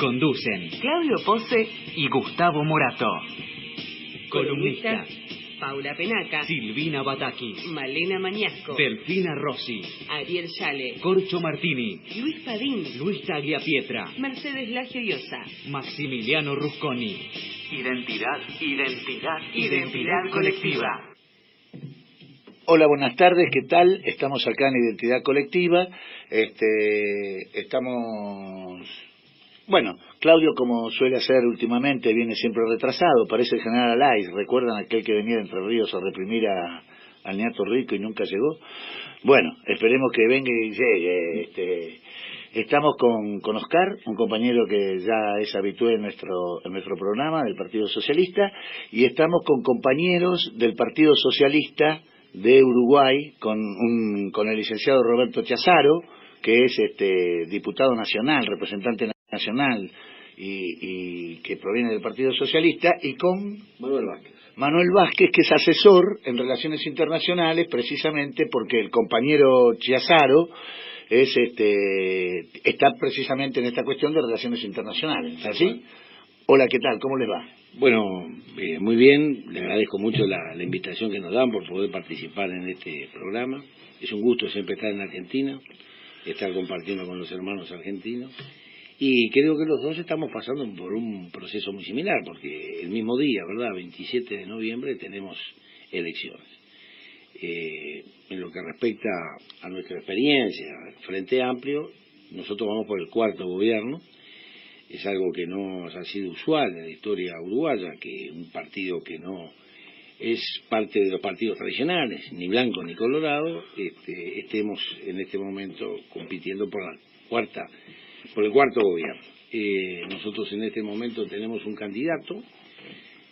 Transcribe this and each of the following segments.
Conducen Claudio Pose y Gustavo Morato. Columnistas: Paula Penaca, Silvina Batakis, Malena Mañasco, Delfina Rossi, Ariel Yale, Corcho Martini, Luis Padín, Luis Tagliapietra, Mercedes Lagio Llosa, Maximiliano Rusconi. Identidad colectiva. Hola, buenas tardes, ¿qué tal? Estamos acá en Identidad Colectiva. Bueno, Claudio, como suele hacer últimamente, viene siempre retrasado, parece el general Alais. ¿Recuerdan aquel que venía de Entre Ríos a reprimir al niato rico y nunca llegó? Bueno, esperemos que venga y llegue. Estamos con Oscar, un compañero que ya es habitué en nuestro programa del Partido Socialista, y estamos con compañeros del Partido Socialista de Uruguay, con el licenciado Roberto Chiazaro, que es diputado nacional, representante nacional y que proviene del Partido Socialista, y con Manuel Vázquez, que es asesor en relaciones internacionales, precisamente porque el compañero Chiazaro está precisamente en esta cuestión de relaciones internacionales, ¿así? Hola, ¿qué tal? ¿Cómo les va? Bueno, muy bien, le agradezco mucho la invitación que nos dan por poder participar en este programa. Es un gusto siempre estar en Argentina, estar compartiendo con los hermanos argentinos, y creo que los dos estamos pasando por un proceso muy similar, porque el mismo día, ¿verdad?, 27 de noviembre, tenemos elecciones. En lo que respecta a nuestra experiencia, Frente Amplio, nosotros vamos por el cuarto gobierno. Es algo que no ha sido usual en la historia uruguaya, que un partido que no es parte de los partidos tradicionales, ni blanco ni colorado, estemos en este momento compitiendo por el cuarto gobierno. Nosotros en este momento tenemos un candidato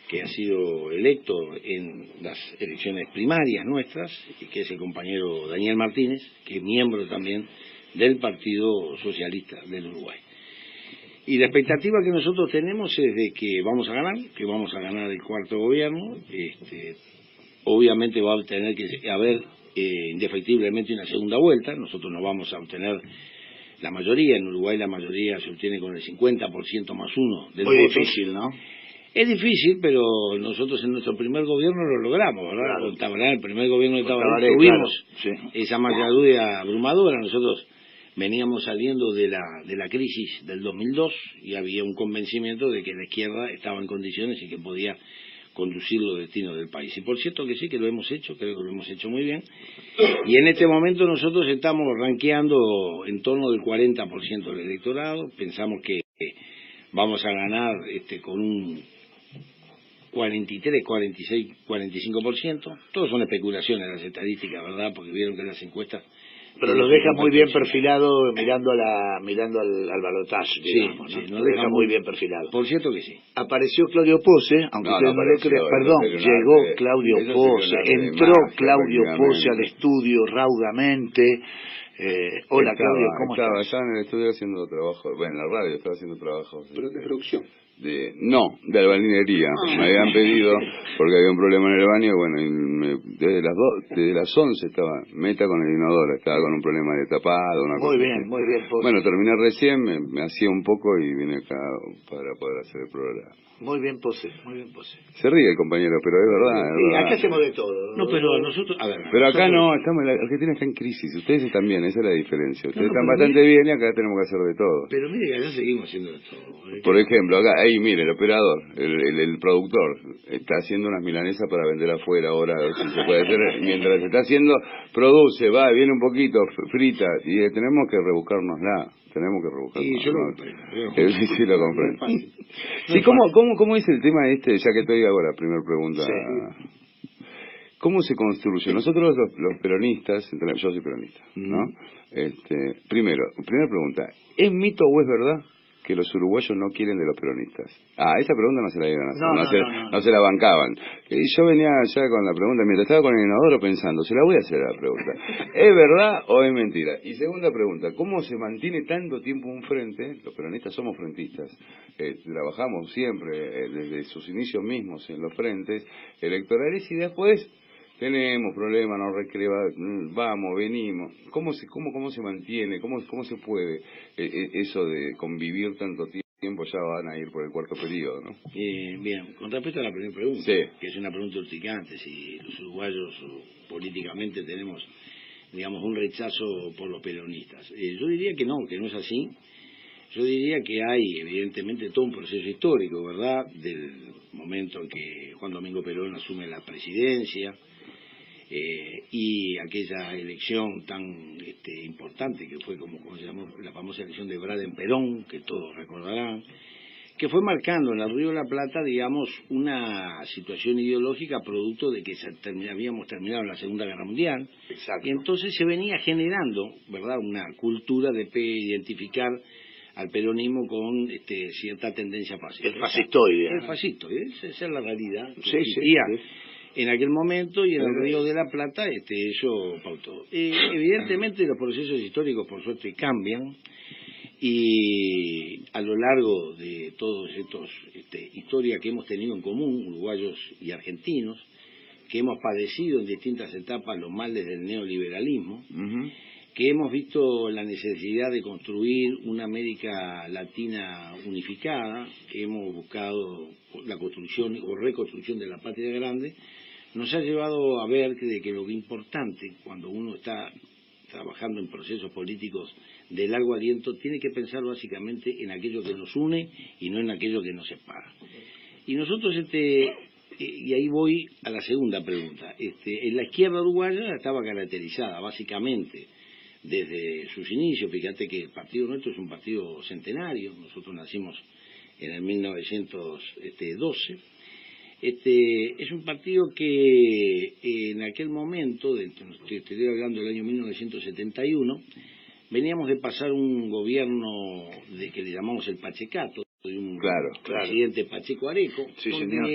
que ha sido electo en las elecciones primarias nuestras, que es el compañero Daniel Martínez, que es miembro también del Partido Socialista del Uruguay. Y la expectativa que nosotros tenemos es de que vamos a ganar el cuarto gobierno. Obviamente va a tener que haber indefectiblemente una segunda vuelta. Nosotros no vamos a obtener la mayoría. En Uruguay la mayoría se obtiene con el 50% más uno del voto. Muy difícil, ¿no? Es difícil, pero nosotros en nuestro primer gobierno lo logramos, ¿verdad? Claro. Con Tabaré, el primer gobierno de Tabaré, Tabaré, tuvimos claro, sí, esa mayoría abrumadora. Nosotros veníamos saliendo de la crisis del 2002 y había un convencimiento de que la izquierda estaba en condiciones y que podía conducir los destinos del país. Y por cierto que sí, que lo hemos hecho, creo que lo hemos hecho muy bien. Y en este momento nosotros estamos rankeando en torno del 40% del electorado. Pensamos que vamos a ganar con un 43, 46, 45%. Todos son especulaciones las estadísticas, ¿verdad? Porque vieron que las encuestas... Pero los deja muy bien perfilado mirando al balotaje, digamos, sí, ¿no? Los deja muy bien perfilado. Por cierto que sí. Apareció Claudio Pose, aunque ustedes no lo crean. Perdón, llegó Claudio Pose, entró Claudio Pose al estudio raudamente. Hola, Claudio, ¿cómo estás? Estaba en el estudio haciendo trabajo, bueno, en la radio estaba haciendo trabajo. ¿Pero de producción? De albanilería. Me habían pedido, porque había un problema en el baño, bueno, y desde las 11 estaba meta con el inodoro, estaba con un problema de tapado, una cosa así. Muy bien, Pose. Bueno, terminé recién, me hacía un poco y vine acá para poder hacer el programa. Muy bien, Pose, muy bien, Pose. Se ríe el compañero, pero es verdad. Sí, acá hacemos de todo. No, pero nosotros, a ver. Pero acá no, la Argentina está en crisis, ustedes están bien, esa es la diferencia. Ustedes están pero bastante bien y acá tenemos que hacer de todo. Pero mire que allá seguimos haciendo de todo. Por ejemplo, acá, ahí mire, el operador, el productor, está haciendo unas milanesas para vender afuera ahora, a ver si se puede hacer, mientras está haciendo, produce, viene un poquito, frita, y tenemos que rebuscárnosla. Tenemos que rebuscarnos. Sí, yo lo comprendo. Sí, lo comprendo. Sí, ¿cómo es el tema ya que estoy ahora? Primera pregunta. Sí. ¿Cómo se construye? Nosotros los peronistas, yo soy peronista, ¿no? Primera pregunta, ¿es mito o es verdad que los uruguayos no quieren de los peronistas? Esa pregunta no se la iban a hacer, no se la bancaban. Yo venía ya con la pregunta, mientras estaba con el inodoro pensando, se la voy a hacer la pregunta, ¿es verdad o es mentira? Y segunda pregunta, ¿cómo se mantiene tanto tiempo un frente? Los peronistas somos frentistas, trabajamos siempre desde sus inicios mismos en los frentes electorales y después tenemos problemas, nos vamos, venimos. ¿Cómo se mantiene? ¿Cómo se puede eso de convivir tanto tiempo tiempo ya van a ir por el cuarto periodo, ¿no? Bien, con respecto a la primera pregunta, Sí. que es una pregunta urticante, si los uruguayos políticamente tenemos, digamos, un rechazo por los peronistas. Yo diría que no es así. Yo diría que hay, evidentemente, todo un proceso histórico, ¿verdad?, del momento en que Juan Domingo Perón asume la presidencia, y aquella elección tan importante que fue como se llamó la famosa elección de Braden-Perón, que todos recordarán, que fue marcando en el Río de la Plata, digamos, una situación ideológica producto de que habíamos terminado la Segunda Guerra Mundial. Exacto. Y entonces se venía generando, ¿verdad?, una cultura de identificar al peronismo con cierta tendencia fascista. El fascistoide. El fascistoide, esa es la realidad. Sí, Existía sí. en aquel momento, y en el Río de la Plata eso pautó. Evidentemente los procesos históricos por suerte cambian, y a lo largo de todos estos historia que hemos tenido en común, uruguayos y argentinos, que hemos padecido en distintas etapas los males del neoliberalismo, que hemos visto la necesidad de construir una América Latina unificada, que hemos buscado la construcción o reconstrucción de la patria grande, nos ha llevado a ver que lo importante cuando uno está trabajando en procesos políticos de largo aliento tiene que pensar básicamente en aquello que nos une y no en aquello que nos separa. Y nosotros, y ahí voy a la segunda pregunta, en la izquierda uruguaya estaba caracterizada básicamente desde sus inicios. Fíjate que el partido nuestro es un partido centenario, nosotros nacimos en el 1912. Es un partido que en aquel momento, te estoy hablando del año 1971, veníamos de pasar un gobierno que le llamamos el Pachecato, de un presidente Pacheco Areco, sí, señor.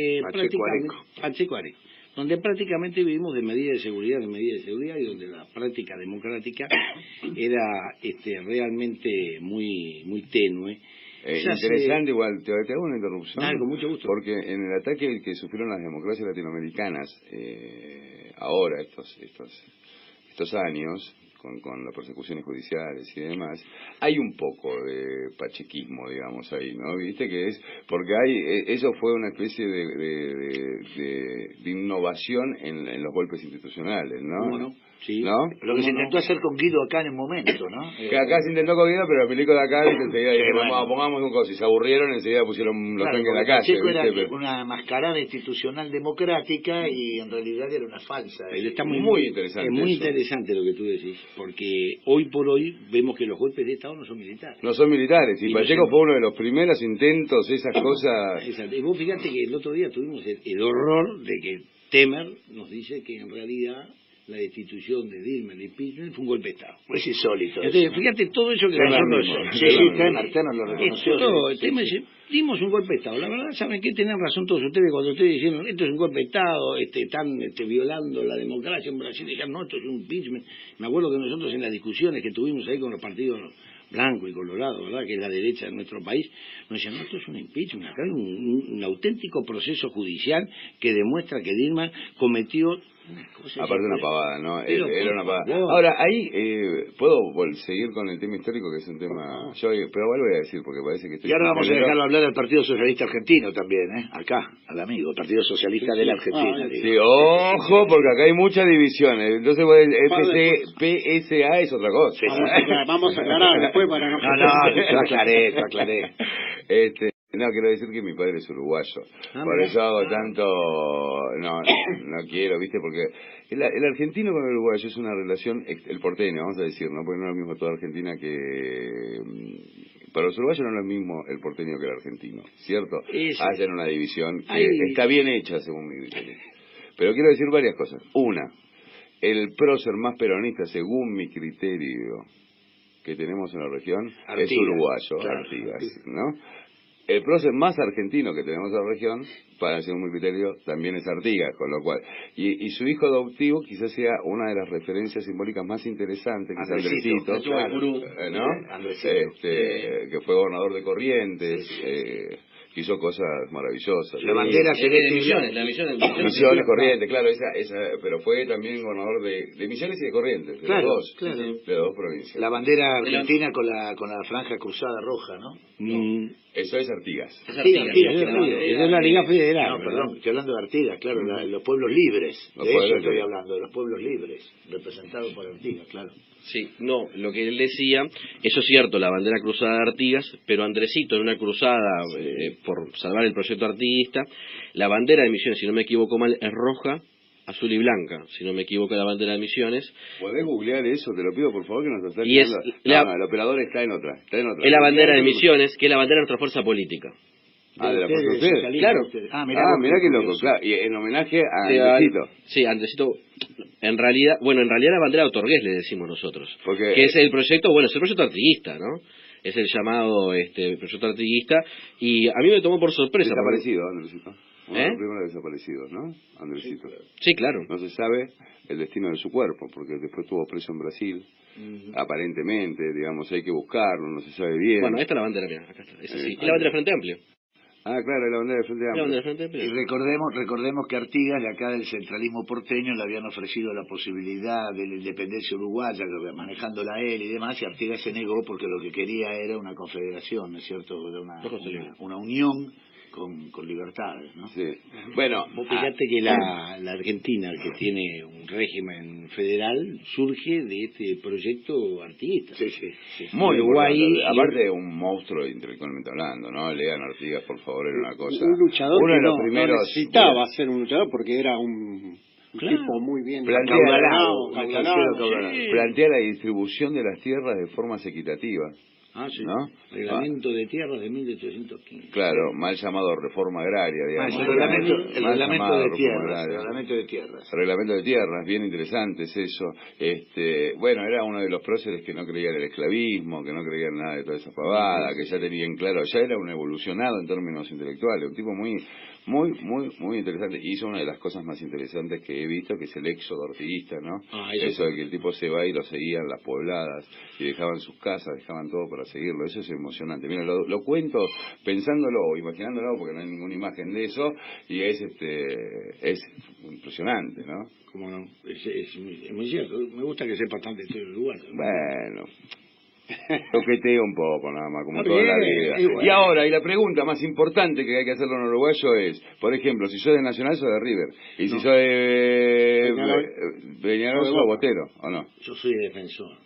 Pacheco Areco, donde prácticamente vivimos de medidas de seguridad en medidas de seguridad, y donde la práctica democrática era realmente muy tenue. Interesante, igual, te hago una interrupción. Dale, con mucho gusto. Porque en el ataque que sufrieron las democracias latinoamericanas, ahora, estos años, con las persecuciones judiciales y demás, hay un poco de pachequismo, digamos, ahí, ¿no? Viste que es, porque eso fue una especie de innovación en los golpes institucionales, ¿no? Bueno, sí. ¿No? Lo que se intentó hacer con Guido acá en el momento, ¿no? Que acá se intentó con Guido, pero el milico de acá enseguida dijeron, pongamos un coso, y se aburrieron, enseguida pusieron los tanques en la calle. Pacheco era una mascarada institucional democrática, y en realidad era una falsa. Está muy interesante. Es muy eso. interesante lo que tú decís, porque hoy por hoy vemos que los golpes de Estado no son militares. No son militares, y Pacheco fue uno de los primeros intentos, esas cosas. Exacto. Y vos fíjate que el otro día tuvimos el horror de que Temer nos dice que en realidad la destitución de Dilma, el impeachment, fue un golpe de Estado. Es insólito. Entonces, fíjate todo eso que nosotros... Temer lo reconoció. Temer dimos un golpe de Estado. La verdad, ¿saben qué? Tienen razón todos ustedes cuando ustedes dijeron esto es un golpe de Estado, están violando la democracia en Brasil. Dijeron, no, esto es un impeachment. Me acuerdo que nosotros en las discusiones que tuvimos ahí con los partidos blanco y colorado, ¿verdad?, que es la derecha de nuestro país, nos decían, no, esto es un impeachment, acá hay un auténtico proceso judicial que demuestra que Dilma cometió una cosa... Aparte una pavada, ¿no? Pero, Era una pavada. favor. Ahora, ahí, ¿puedo seguir con el tema histórico, que es un tema... Pero igual voy a decir, porque parece que estoy... Y ahora vamos a dejarlo hablar al Partido Socialista Argentino también, acá, al amigo, Partido Socialista de la Argentina. Sí, ojo, porque acá hay muchas divisiones. Entonces, PSA es otra cosa. Vamos a aclarar después para no... No, yo aclaré. No, quiero decir que mi padre es uruguayo. Por eso hago tanto... No quiero, ¿viste? Porque el argentino con el uruguayo es una relación... El porteño, vamos a decir, ¿no? Porque no es lo mismo toda Argentina que... Para los uruguayos no es lo mismo el porteño que el argentino, ¿cierto? Hacen una división que está bien hecha, según mi criterio. Pero quiero decir varias cosas. Una, el prócer más peronista, según mi criterio, que tenemos en la región, Artigas, es uruguayo, claro. Artigas, ¿no? El prócer más argentino que tenemos en la región, para según mi criterio, también es Artigas, con lo cual... Y su hijo adoptivo quizás sea una de las referencias simbólicas más interesantes, que es Andresito, claro, ¿no? Andresito. Que fue gobernador de Corrientes, hizo cosas maravillosas. La bandera celeste y Misiones, blanca. Misiones, Corrientes, claro, esa, pero fue también gobernador de Misiones y de Corrientes, de Claro, los dos, claro. de las dos provincias. La bandera argentina con la franja cruzada roja, ¿no? Eso es Artigas. Sí, Artigas, Esa es la Liga Federal. No, perdón, estoy hablando de Artigas, claro, los pueblos libres. Los De eso pueblos estoy libres. hablando, de los pueblos libres, representados por Artigas, claro. Sí, no, lo que él decía, eso es cierto, la bandera cruzada de Artigas, pero Andresito en una cruzada por salvar el proyecto artiguista, la bandera de Misiones, si no me equivoco mal, es roja, azul y blanca, si no me equivoco la bandera de Misiones. ¿Podés googlear eso? Te lo pido, por favor, que nos está Y es explicando. No, el operador está en otra. Es la bandera de Misiones, que es la bandera de nuestra fuerza política. Ah, de la fuerza de ustedes. Claro. Mirá qué loco, claro. Y en homenaje a Andresito. Sí, Andresito, en realidad la bandera de Otorgués le decimos nosotros. Porque, que es el proyecto, es el proyecto artiguista, ¿no? Es el llamado proyecto artiguista, y a mí me tomó por sorpresa. Desaparecido, Andresito. Uno de ¿Eh? los primeros desaparecidos, ¿no? Andresito. Sí, claro. No se sabe el destino de su cuerpo, porque después estuvo preso en Brasil. Aparentemente, digamos, hay que buscarlo, no se sabe bien. Bueno, esta es la bandera, mira, acá está. Es así. Y la bandera de Frente Amplio. Ah, claro, es la bandera de Frente La Amplio. bandera de Frente Amplio. Y recordemos que Artigas, de acá del centralismo porteño, le habían ofrecido la posibilidad de la independencia uruguaya, manejándola él y demás, y Artigas se negó porque lo que quería era una confederación, ¿no es cierto? Una unión con libertades, ¿no? Sí. Bueno, Vos fíjate que la Argentina, que tiene un régimen federal, surge de este proyecto artiguista. Sí, sí. muy Uruguay importante. Aparte, un monstruo intelectualmente hablando, ¿no? Lean Artigas, por favor, era una cosa. Un luchador Uno que de los no primeros. necesitaba ser un luchador porque era un tipo muy bien Plantea, caudalado. plantea la distribución de las tierras de formas equitativas. Ah, sí. ¿No? Reglamento de tierras de 1815. Claro, mal llamado reforma agraria, digamos. el reglamento Mal de llamado reforma tierras. agraria. Reglamento de tierras. Reglamento de tierras, bien interesante es eso. Bueno, era uno de los próceres que no creía en el esclavismo, que no creía en nada de toda esa pavada, que ya tenían claro, ya era un evolucionado en términos intelectuales, un tipo muy interesante. Y hizo una de las cosas más interesantes que he visto, que es el éxodo ortiguista, ¿no? Eso de que el tipo se va y lo seguían las pobladas y dejaban sus casas, dejaban todo para seguirlo. Eso es emocionante. Mira, lo cuento pensándolo o imaginándolo, porque no hay ninguna imagen de eso, y es impresionante, ¿no? ¿Cómo no? Es muy cierto. Me gusta que sepa tanto historia uruguaya. Bueno, toqueteo un poco nada más, como Está toda la bien, vida. igual. Y ahora, y la pregunta más importante que hay que hacerle a un uruguayo es, por ejemplo, si soy de Nacional, soy de River. Y si soy de Peñarol, soy de Botero, ¿o no? Yo soy defensor.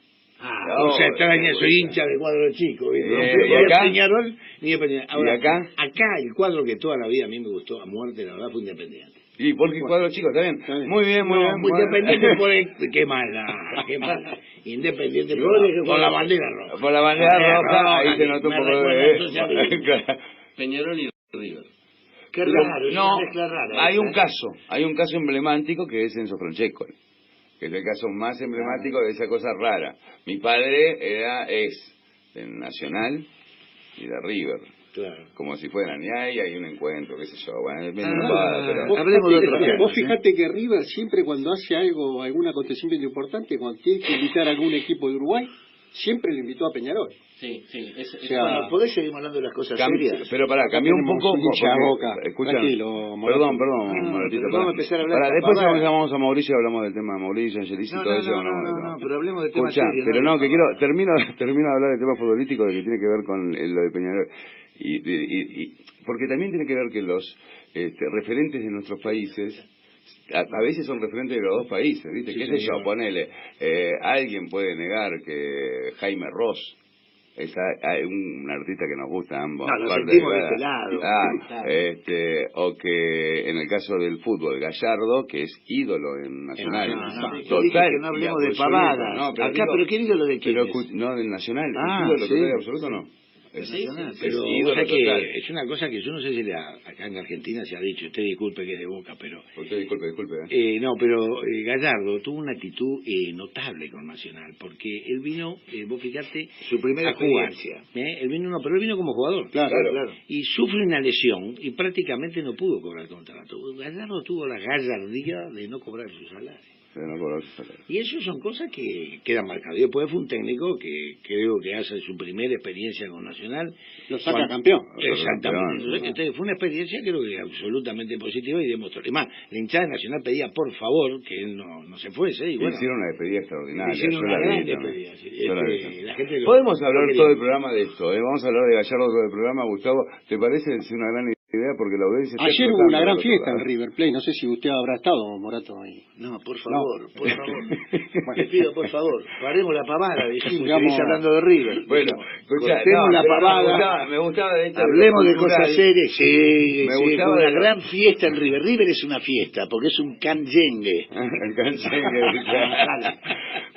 No, O sea, extraña, soy hincha de cuadro chico. ¿Viste? ¿y Ni de acá? Peñarol, ni de Peñarol. Ahora, ¿Y acá? Acá el cuadro que toda la vida a mí me gustó a muerte, la verdad, fue Independiente. Y porque cuadro chico, ¿está bien? Muy bien, muy bien. Muy bueno. Independiente por el... Qué mala. Independiente por la bandera roja. Por la bandera roja, ahí se notó un me poco recuerda al socialismo. de... Peñarol y River. Qué raro, es No, una mezcla rara. hay un caso emblemático que es Enzo Francescoli, que es el caso más emblemático de esa cosa rara. Mi padre es de Nacional y de River. Claro. Como si fueran, y ahí hay un encuentro, qué sé yo, bueno, es medio Vos hablemos de otro tema. Vos fíjate que River siempre cuando hace algún acontecimiento importante, cuando tiene que invitar a algún equipo de Uruguay, siempre lo invitó a Peñarol. Sí. O sea, Bueno, ¿podés seguir hablando de las cosas serias? Pero pará, cambió un Tenemos poco. un hincha porque- Boca. escucha, Tranquilo, Moratito. perdón, Moratito, pero vamos a empezar a hablar de después pavadas. llamamos a Mauricio y hablamos del tema de Mauricio, Angelici y todo eso. No, pero hablemos de temas Escuchá, serios. pero no, de que pavadas. termino de hablar del tema futbolístico que tiene que ver con lo de Peñarol. Y porque también tiene que ver que los referentes de nuestros países a veces son referentes de los dos países, ¿viste? Sí, ¿Qué sé yo? señor. Ponele, alguien puede negar que Jaime Ross es un artista que nos gusta a ambos. No, lo aparte sentimos de cada- este lado. Claro. O que en el caso del fútbol, Gallardo, que es ídolo en Nacional. Yo dije que no hablemos de pavadas. Acá, pero ¿qué ídolo de quién es? No, del Nacional. Ah, ¿El ídolo sí. total y absoluto no? Pero ídolo o sea que total. es una cosa que yo no sé si acá en Argentina se ha dicho, usted disculpe que es de Boca, pero... Usted disculpe. no, pero Gallardo tuvo una actitud notable con Nacional, porque él vino, vos fíjate, Su primera a jugar. experiencia. Pero él vino como jugador. Claro. Y sufre una lesión y prácticamente no pudo cobrar contrato. Gallardo tuvo la gallardía de no cobrar su salario. Y eso son cosas que quedan marcadas. Y después fue un técnico que creo que hace su primera experiencia con Nacional. Lo saca campeón. Exactamente. Entonces fue una experiencia creo que absolutamente positiva y demostró. Y más, la hinchada de Nacional pedía por favor que él no se fuese. Y bueno, hicieron una despedida extraordinaria. Hicieron una gran despedida. La gente podemos hablar todo el programa de esto, Vamos a hablar de Gallardo todo el programa, Gustavo. ¿Te parece? Es una gran idea porque la audiencia está ayer hubo una gran fiesta en River Plate, no sé si usted habrá estado, Morato, ahí. No, por favor. Te pido, por favor, paremos la pavada, dijimos, seguís hablando de River. Bueno, cortemos la pavada, me gustaba de esto. Hablemos de cosas serias, sí, gustaba una gran fiesta en River. River es una fiesta, porque es un canyengue. El canyengue,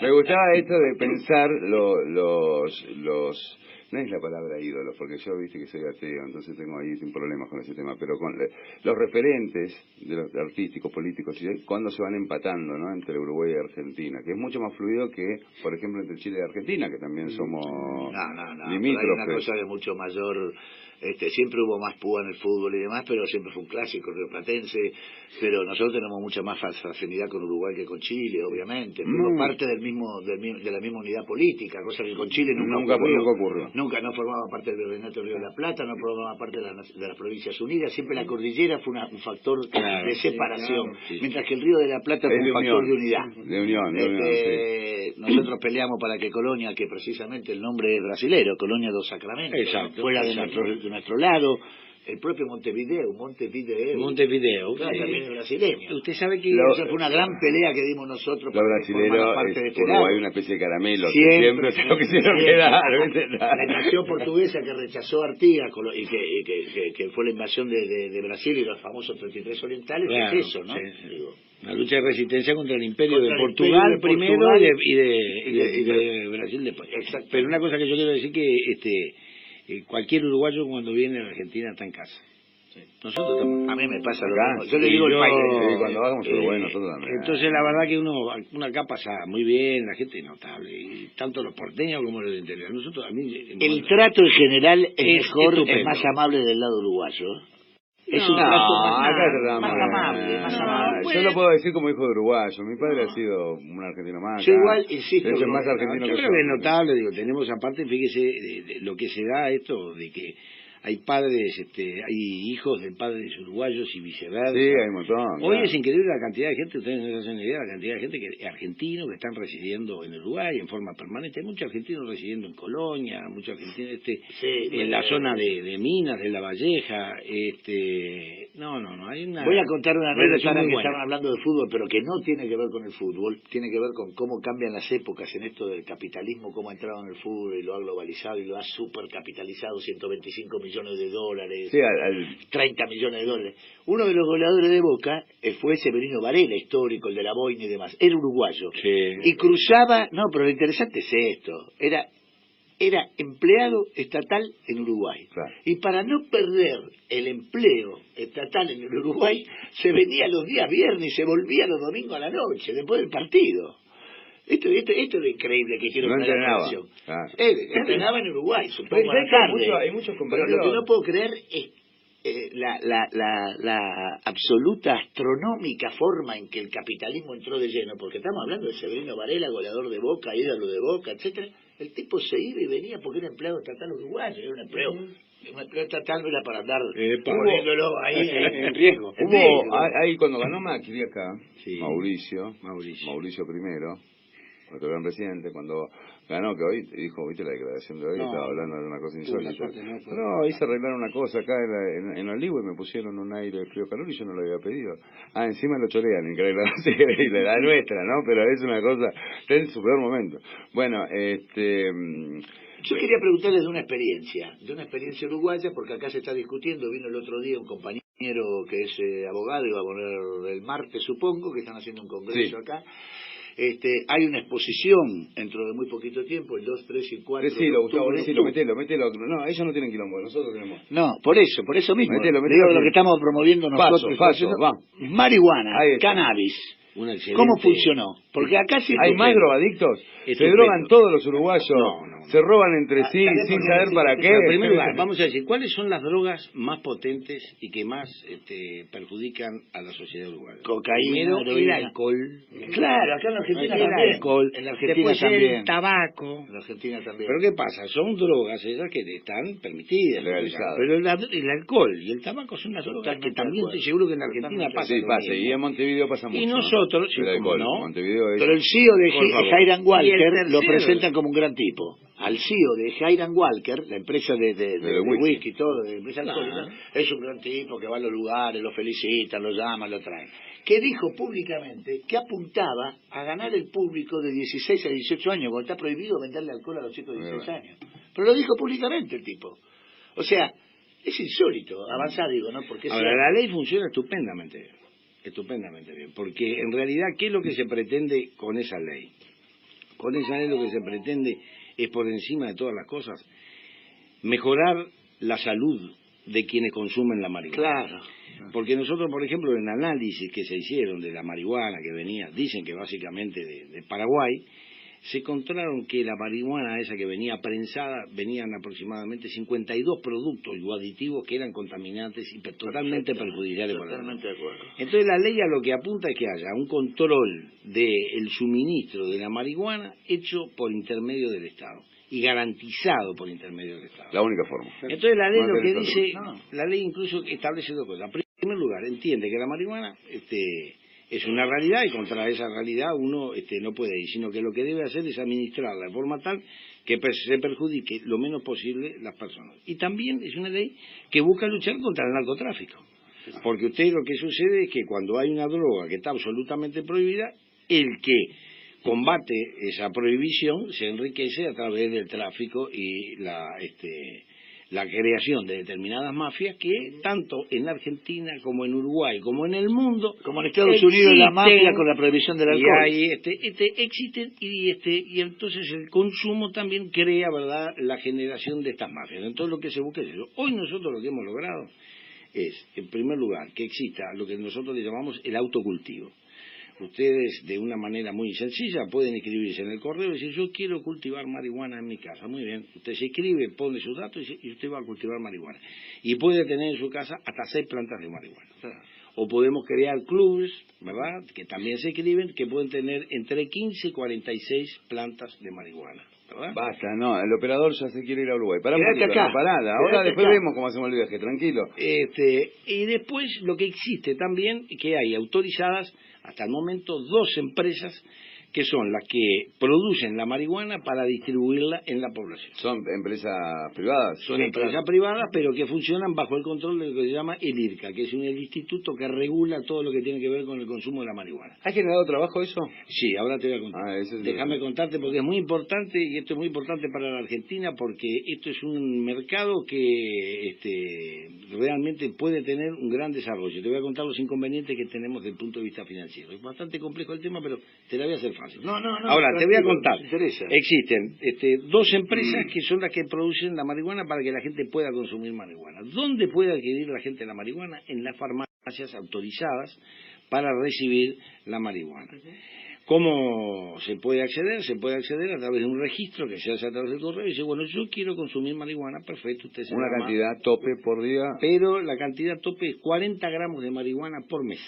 me gustaba esto de pensar los no es la palabra ídolos, porque yo viste que soy ateo, entonces tengo ahí sin problemas con ese tema, pero con los referentes de los artísticos, políticos, cuando se van empatando, ¿no? Entre Uruguay y Argentina, que es mucho más fluido que, por ejemplo, entre Chile y Argentina, que también somos limítrofes. Hay una cosa de mucho mayor. Siempre hubo más púa en el fútbol y demás, pero siempre fue un clásico rioplatense, pero nosotros tenemos mucha más afinidad con Uruguay que con Chile, obviamente, fuimos parte de la misma unidad política, cosa que con Chile nunca ocurrió. Nunca no formaba parte del Virreinato del Río de la Plata, no formaba parte de las Provincias Unidas, siempre la cordillera fue un factor de separación, mientras que el Río de la Plata fue un factor de unidad. De unión, nosotros peleamos para que Colonia, que precisamente el nombre es brasilero, Colonia dos Sacramentos, fuera de nuestro lado, el propio Montevideo, claro, también es brasileño. Usted sabe que esa fue una gran pelea que dimos nosotros para formar parte de este Uruguay, una especie de caramelo, siempre se lo quisieron quedar. La invasión portuguesa que rechazó Artigas y que fue la invasión de Brasil y los famosos 33 orientales, claro, es eso, ¿no? Digo, una lucha de resistencia contra el imperio de Portugal primero y de Brasil después. Pero una cosa que yo quiero decir que cualquier uruguayo cuando viene a la Argentina está en casa. Nosotros estamos. A mí me pasa lo mismo. Yo le digo el país. Cuando vamos a Uruguay nosotros también. Entonces la verdad que uno acá pasa muy bien, la gente es notable, y tanto los porteños como los del interior. Nosotros el trato en general es mejor, estupendo. Es más amable del lado uruguayo. Es un trato más amable. Yo lo puedo decir como hijo de uruguayo. Mi padre ha sido un argentino más. Yo igual insisto. Es más argentino yo creo que es notable, tenemos aparte, fíjese, de lo que se da esto, de que hay padres, hay hijos de padres uruguayos y viceversa. Sí, hay un montón. Hoy es increíble la cantidad de gente, ustedes no se hacen idea, la cantidad de gente argentinos que están residiendo en Uruguay en forma permanente. Hay muchos argentinos residiendo en Colonia, muchos argentinos en la zona de Minas, de La Valleja. No, hay una... Voy a contar una anécdota que estaban hablando de fútbol, pero que no tiene que ver con el fútbol, tiene que ver con cómo cambian las épocas en esto del capitalismo, cómo ha entrado en el fútbol y lo ha globalizado y lo ha supercapitalizado, 125 millones de dólares, sí, 30 millones de dólares. Uno de los goleadores de Boca fue Severino Varela, histórico, el de la Boina y demás. Era uruguayo. Sí. Y cruzaba, pero lo interesante es esto, era empleado estatal en Uruguay. Claro. Y para no perder el empleo estatal en el Uruguay, se venía los días viernes y se volvía los domingos a la noche, después del partido. Esto es lo increíble que quiero traer a la atención. Entrenaba en Uruguay, supongo, a la tarde. Hay muchos pero lo que no puedo creer es la absoluta astronómica forma en que el capitalismo entró de lleno, porque estamos hablando de Severino Varela, goleador de Boca, ídolo de Boca, etcétera. El tipo se iba y venía porque era empleado estatal uruguayo, era un empleo estatal, no era para andar poniéndolo ahí en riesgo. Ahí cuando ganó Macri acá, sí. Mauricio primero, nuestro gran presidente, cuando ganó, que hoy dijo, viste la declaración de hoy, estaba hablando de una cosa insólita. Ahí se arreglaron una cosa acá en Olivo y me pusieron un aire de frío calor y yo no lo había pedido. Encima lo chorean, increíble, la nuestra, ¿no? Pero es una cosa, está en su peor momento. Bueno, yo quería preguntarles de una experiencia uruguaya, porque acá se está discutiendo, vino el otro día un compañero que es abogado, iba a poner el martes, supongo, que están haciendo un congreso acá. Hay una exposición dentro de muy poquito tiempo, el 2, 3 y 4 de octubre. Decilo, mételo. No, ellos no tienen quilombo, nosotros tenemos. No, por eso mismo. Mételo, digo lo que estamos promoviendo nosotros. Paso, va. Marihuana, cannabis, una excelente... ¿Cómo funcionó? Porque acá sí ¿Hay más drogadictos? Se Estupendo. drogan todos los uruguayos, No. se roban entre sí sin saber para qué. En primer lugar, vamos a decir, ¿cuáles son las drogas más potentes y que más perjudican a la sociedad uruguaya? Cocaína, Primero, el heroína. alcohol. Claro, acá en la Argentina El también. alcohol. En la Argentina Después también. el tabaco. En la Argentina también. Pero ¿qué pasa? Son drogas esas que están permitidas. Legalizadas. Pero el alcohol y el tabaco son las drogas que Totalmente también de acuerdo. estoy seguro que en la Argentina Totalmente. pasa Sí, lo pasa, mismo. y en Montevideo pasa mucho. Y ¿no? nosotros, sí, El ¿cómo alcohol, no? Montevideo es... Pero el CEO de Por favor. Hiram Y Walker el lo tercero. presentan como un gran tipo. Al CEO de Hiram Walker, la empresa de whisky. whisky y todo, de empresa Claro. alcohólica, es un gran tipo que va a los lugares, lo felicitan, lo llaman, lo traen. Que dijo públicamente que apuntaba a ganar el público de 16 a 18 años, cuando está prohibido venderle alcohol a los chicos de 16 años. Pero lo dijo públicamente el tipo. O sea, es insólito, avanzar, digo, ¿no? Porque Ahora, la ley funciona estupendamente bien, porque en realidad, ¿qué es lo que se pretende con esa ley? Con esa ley lo que se pretende es, por encima de todas las cosas, mejorar la salud de quienes consumen la marihuana. Claro. Porque nosotros, por ejemplo, en análisis que se hicieron de la marihuana que venía, dicen que básicamente de Paraguay, se encontraron que la marihuana esa que venía prensada, venían aproximadamente 52 productos o aditivos que eran contaminantes y totalmente perjudiciales para la salud. Totalmente de acuerdo. Entonces la ley a lo que apunta es que haya un control del suministro de la marihuana hecho por intermedio del Estado y garantizado por intermedio del Estado. La única forma. Entonces la ley lo que Mantener dice, salud. la ley incluso establece dos cosas. En primer lugar, entiende que la marihuana es una realidad y contra esa realidad uno no puede ir, sino que lo que debe hacer es administrarla de forma tal que se perjudique lo menos posible las personas. Y también es una ley que busca luchar contra el narcotráfico. Porque lo que sucede es que cuando hay una droga que está absolutamente prohibida, el que combate esa prohibición se enriquece a través del tráfico y la creación de determinadas mafias que tanto en Argentina como en Uruguay como en el mundo, Como en Estados Unidos la mafia con la prohibición del alcohol. y ahí existen y entonces el consumo también crea, verdad, la generación de estas mafias. Entonces lo que se busca es eso. Hoy nosotros lo que hemos logrado es, en primer lugar, que exista lo que nosotros le llamamos el autocultivo. Ustedes, de una manera muy sencilla, pueden inscribirse en el correo y decir, yo quiero cultivar marihuana en mi casa. Muy bien, usted se inscribe, pone sus datos y usted va a cultivar marihuana. Y puede tener en su casa hasta 6 plantas de marihuana. O podemos crear clubes, ¿verdad?, que también se inscriben, que pueden tener entre 15 y 46 plantas de marihuana. ¿Verdad? Basta, no, el operador ya se quiere ir a Uruguay. Pará un Quédate poquito, acá. no, parada. Ahora Quédate después acá. vemos cómo hacemos el viaje, tranquilo. Y después lo que existe también, que hay autorizadas hasta el momento 2 empresas que son las que producen la marihuana para distribuirla en la población. ¿Son empresas privadas? Son empresas privadas, pero que funcionan bajo el control de lo que se llama el IRCA, que es el instituto que regula todo lo que tiene que ver con el consumo de la marihuana. ¿Ha generado trabajo eso? Sí, ahora te voy a contar. Ese es Déjame contarte porque es muy importante, y esto es muy importante para la Argentina, porque esto es un mercado que realmente puede tener un gran desarrollo. Te voy a contar los inconvenientes que tenemos desde el punto de vista financiero. Es bastante complejo el tema, pero te la voy a hacer fácil. No, Ahora, te voy a tranquilo, contar. nos interesa. Existen 2 empresas que son las que producen la marihuana para que la gente pueda consumir marihuana. ¿Dónde puede adquirir la gente la marihuana? En las farmacias autorizadas para recibir la marihuana. ¿Cómo se puede acceder? Se puede acceder a través de un registro que se hace a través del correo y dice, bueno, yo quiero consumir marihuana, perfecto, usted se Una llama, cantidad tope por día. pero la cantidad tope es 40 gramos de marihuana por mes,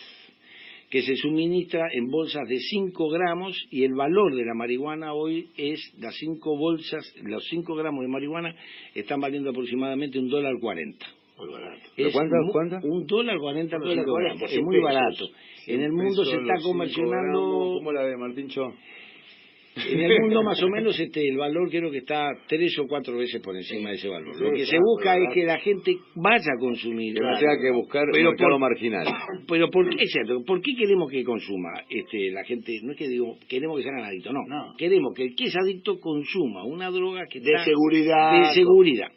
que se suministra en bolsas de 5 gramos y el valor de la marihuana hoy es las 5 bolsas, los 5 gramos de marihuana están valiendo aproximadamente $1.40. Muy barato. ¿Pero cuánto? $1.40 los 5 gramos, es 100 muy pesos. barato. En el mundo se está conversionando, ¿Cómo la de Martín Cho? en el mundo más o menos el valor creo que está 3 o 4 veces por encima de ese valor. Lo que se busca es que la gente vaya a consumir. Que no tenga que buscar Pero mercado marginal. Pero ¿por qué queremos que consuma la gente? No es que digo, queremos que sean adictos, no. Queremos que el que es adicto consuma una droga que De está seguridad. de seguridad.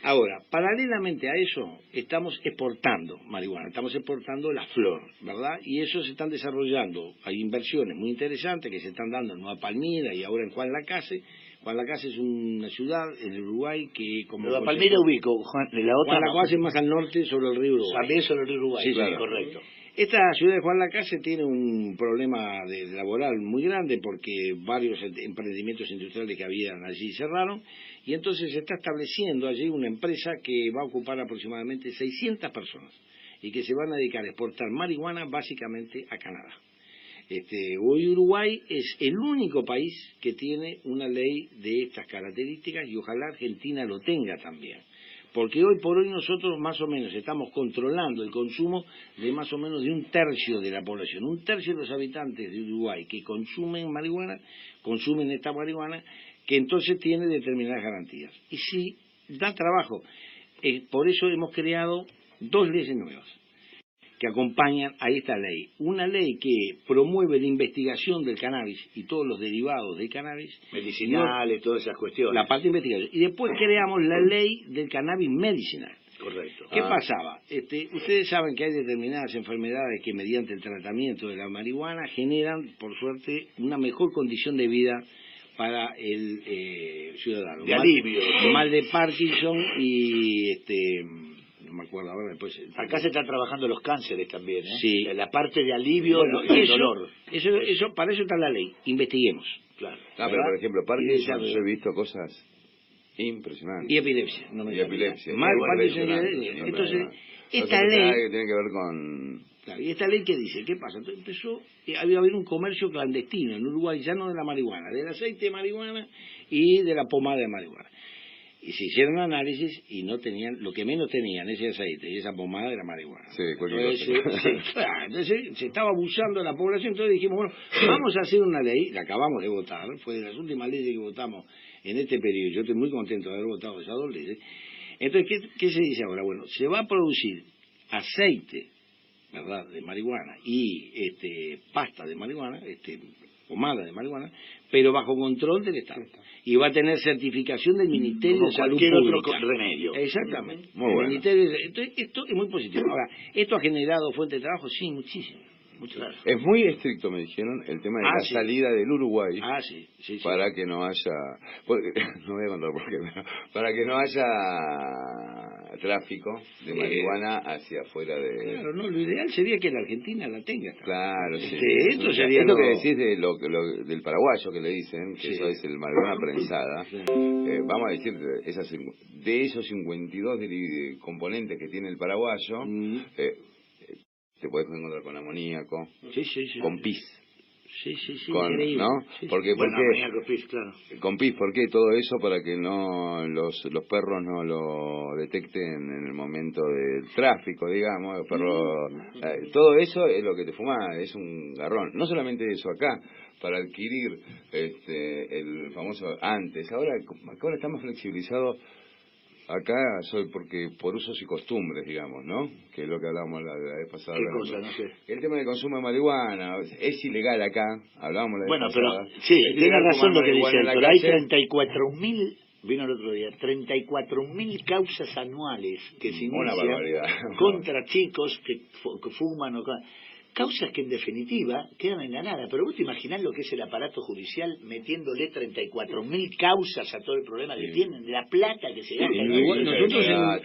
Ahora, paralelamente a eso, estamos exportando marihuana, estamos exportando la flor, ¿verdad? Y eso se están desarrollando. Hay inversiones muy interesantes que se están dando en Nueva Palmira y ahora en Juan Lacase. Juan Lacase es una ciudad en el Uruguay que como... Nueva Palmira ubico, Juan, la otra Juan Lacase es más al norte sobre el río Uruguay. También sobre el río Uruguay, Sí, claro. señor. Correcto. Esta ciudad de Juan Lacase tiene un problema laboral muy grande porque varios emprendimientos industriales que habían allí cerraron y entonces se está estableciendo allí una empresa que va a ocupar aproximadamente 600 personas y que se van a dedicar a exportar marihuana básicamente a Canadá. Hoy Uruguay es el único país que tiene una ley de estas características y ojalá Argentina lo tenga también. Porque hoy por hoy nosotros más o menos estamos controlando el consumo de más o menos de 1/3 de la población. 1/3 de los habitantes de Uruguay que consumen marihuana, consumen esta marihuana, que entonces tiene determinadas garantías. Y sí, da trabajo. Por eso hemos creado 2 leyes nuevas que acompañan a esta ley. Una ley que promueve la investigación del cannabis y todos los derivados del cannabis. Medicinales, todas esas cuestiones. La parte de investigación. Y después creamos la ley del cannabis medicinal. Correcto. ¿Qué pasaba? Ustedes saben que hay determinadas enfermedades que mediante el tratamiento de la marihuana generan, por suerte, una mejor condición de vida para el ciudadano. De alivio. Mal de Parkinson y no me acuerdo ahora después. Acá se están trabajando los cánceres también, ¿eh? Sí. La parte de alivio Bueno, del dolor. Eso, para eso está la ley. Investiguemos. Claro. Pero por ejemplo, Parkinson, Y yo he visto cosas impresionantes. Y epilepsia. No me Y epilepsia. Mal Parkinson y Impresionante, epilepsia. Entonces, no esta sé, ley... que tiene que ver con... Claro, y esta ley, ¿qué dice? ¿Qué pasa? Entonces empezó, había habido un comercio clandestino en Uruguay, ya no de la marihuana, del aceite de marihuana y de la pomada de marihuana. Y se hicieron análisis y no tenían, lo que menos tenían ese aceite y esa pomada era marihuana. Sí, cualquier cosa. Entonces se estaba abusando de la población, entonces dijimos, bueno, vamos a hacer una ley, la acabamos de votar, fue de las últimas leyes que votamos en este periodo, yo estoy muy contento de haber votado esas 2 leyes. Entonces, ¿qué se dice ahora? Bueno, se va a producir aceite, ¿verdad?, de marihuana y pasta de marihuana, pomada de marihuana, pero bajo control del Estado. Y va a tener certificación del Ministerio como de Salud cualquier Pública. otro remedio. Exactamente. Muy bueno. Entonces, esto es muy positivo. Ahora, ¿esto ha generado fuente de trabajo? Sí, muchísimo. Es muy estricto, me dijeron, el tema de la sí. salida del Uruguay Sí. para que no haya... no voy a contar por qué, pero para que no haya tráfico de marihuana hacia afuera de... Claro, no, lo ideal sería que la Argentina la tenga. Claro, sí. Esto sería esto que decís de del paraguayo que le dicen, que Sí. eso es el marihuana prensada, Sí. vamos a decir, de esos 52 componentes que tiene el paraguayo, te puedes encontrar con amoníaco, Sí. con pis. Sí, Con, increíble. ¿no? Sí, Porque, Bueno, porque amoníaco, pis, claro. con pis, ¿por qué todo eso? Para que no los perros no lo detecten en el momento del tráfico, digamos, los perros, todo eso es lo que te fuma, es un garrón. No solamente eso, acá, para adquirir el famoso antes, ahora está más flexibilizado. Acá soy porque por usos y costumbres, digamos, ¿no? Que es lo que hablábamos la vez pasada. ¿Qué cosa? No sé. El tema del consumo de marihuana es ilegal acá, hablábamos la vez pasada. Pero sí, Es tiene ilegal razón lo fumar que dice marihuana en la Héctor. Hay calle. 34.000, vino el otro día, 34.000 causas anuales que se Una inician barbaridad. contra chicos que fuman o causas que en definitiva quedan en la nada. Pero vos te imaginás lo que es el aparato judicial metiéndole 34.000 causas a todo el problema que tienen, de la plata que se gasta en Uruguay, eso.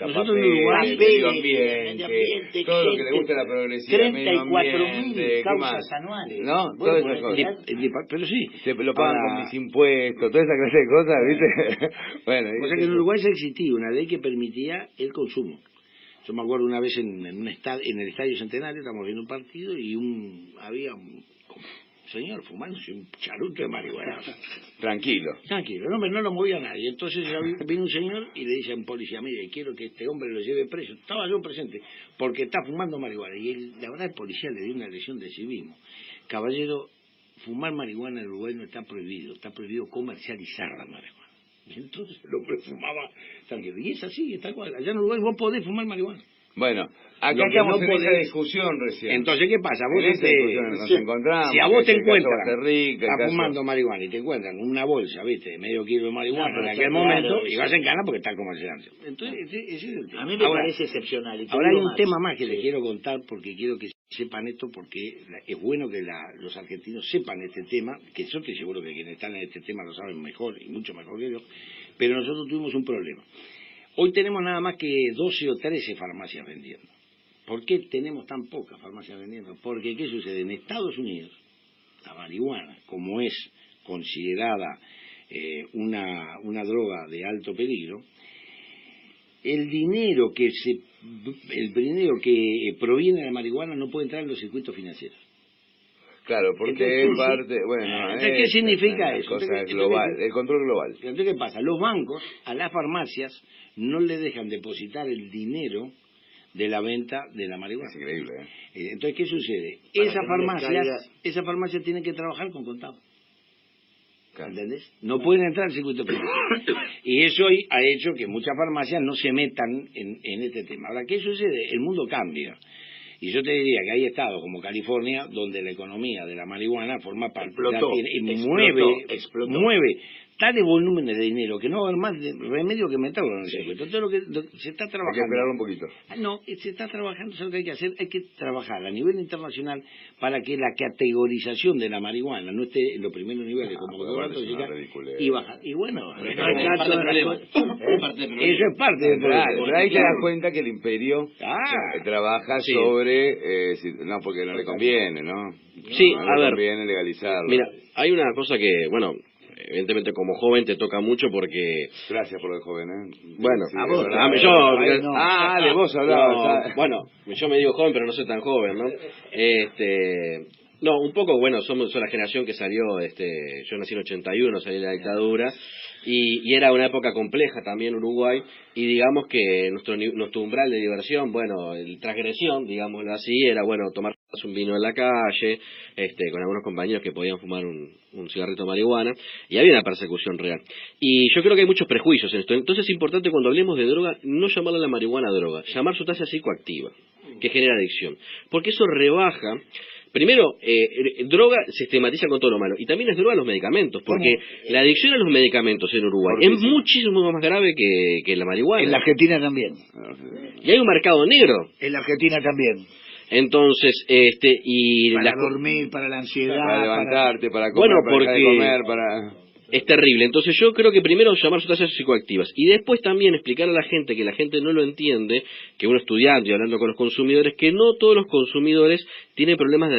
nosotros en Uruguay, medio ambiente, todo lo que le gusta a la progresividad, medio 34.000 ambiente, ¿qué causas más? anuales. ¿No? Vos Todas lo esas podés cosas. creer. pero sí. Se lo pagan Ahora, con mis impuestos, toda esa clase de cosas, ¿viste? Bueno, o sea que en Uruguay ya existía una ley que permitía el consumo. Yo me acuerdo una vez en el Estadio Centenario, estábamos viendo un partido y había un señor fumándose un charuto de marihuana. Tranquilo. Tranquilo, no lo movía nadie. Entonces vino un señor y le dice a un policía, mire, quiero que este hombre lo lleve preso. Estaba yo presente, porque está fumando marihuana. Y la verdad el policía le dio una lección de civismo. Caballero, fumar marihuana en Uruguay no está prohibido comercializar la marihuana. Y entonces el hombre fumaba tranquilo. Y es así, está igual. Allá en Uruguay vos podés fumar marihuana. Bueno, acá Lo que estamos no en esa podés- discusión recién. Entonces, ¿qué pasa? Vos En esa discusión nos encontramos. si a vos te el caso encuentran, Basterrica, el estás caso- fumando marihuana y te encuentran una bolsa, ¿viste? De medio kilo de marihuana No, pero en está aquel claro, momento, y sí. vas en cana porque está comercializando. Entonces, ese es el tema. A mí me Ahora, parece excepcional. Y te ahora hay digo un más. tema más que Sí. les quiero contar porque quiero que sepan esto porque es bueno que los argentinos sepan este tema, que yo estoy seguro que quienes están en este tema lo saben mejor y mucho mejor que yo, pero nosotros tuvimos un problema. Hoy tenemos nada más que 12 o 13 farmacias vendiendo. ¿Por qué tenemos tan pocas farmacias vendiendo? Porque, ¿qué sucede? En Estados Unidos, la marihuana, como es considerada una droga de alto peligro, el dinero que proviene de la marihuana no puede entrar en los circuitos financieros. Claro, porque es parte, bueno, entonces, ¿qué significa eso? Cosa global, el control global. Entonces, ¿qué pasa? Los bancos a las farmacias no le dejan depositar el dinero de la venta de la marihuana. Es increíble, Entonces, ¿qué sucede? Esas farmacias tienen que trabajar con contado. Claro. ¿Entendés? No pueden entrar al circuito financiero. Y eso ha hecho que muchas farmacias no se metan en este tema. Ahora, ¿qué sucede? El mundo cambia. Y yo te diría que hay estados como California donde la economía de la marihuana forma parte, mueve tales volúmenes de dinero que no va a haber más remedio que meterlo en el circuito. Entonces lo que se está trabajando... Hay que esperar un poquito. No, se está trabajando, ¿sabes lo que hay que hacer? Hay que trabajar a nivel internacional para que la categorización de la marihuana no esté en los primeros niveles, como que y bajar. Y bueno, eso es parte del problema. Pero ahí te das cuenta que el imperio trabaja sobre... no, porque no le conviene, ¿no? Sí, no le conviene legalizarlo. Mira, hay una cosa que, bueno... Evidentemente como joven te toca mucho porque... Gracias por lo de joven, Bueno, sí, a vos, de vos hablabas. Bueno, yo me digo joven, pero no soy tan joven, ¿no? No, un poco, bueno, somos la generación que salió, yo nací en 81, salí de la dictadura, y era una época compleja también Uruguay, y digamos que nuestro umbral de diversión, bueno, transgresión, digámoslo así, era, bueno, tomar un vino en la calle, con algunos compañeros que podían fumar un cigarrito de marihuana, y había una persecución real. Y yo creo que hay muchos prejuicios en esto. Entonces es importante cuando hablemos de droga, no llamarle a la marihuana droga, llamar sustancia psicoactiva, que genera adicción. Porque eso rebaja... Primero, droga se estigmatiza con todo lo malo, y también es droga los medicamentos, porque la adicción a los medicamentos en Uruguay es muchísimo más grave que la marihuana. En la Argentina también. Y hay un mercado negro. En la Argentina también. Entonces, para dormir, para la ansiedad, para levantarte, para comer, bueno, para dejar de comer, es terrible. Entonces yo creo que primero llamar sustancias psicoactivas y después también explicar a la gente, que la gente no lo entiende, que uno estudiante y hablando con los consumidores, que no todos los consumidores tienen problemas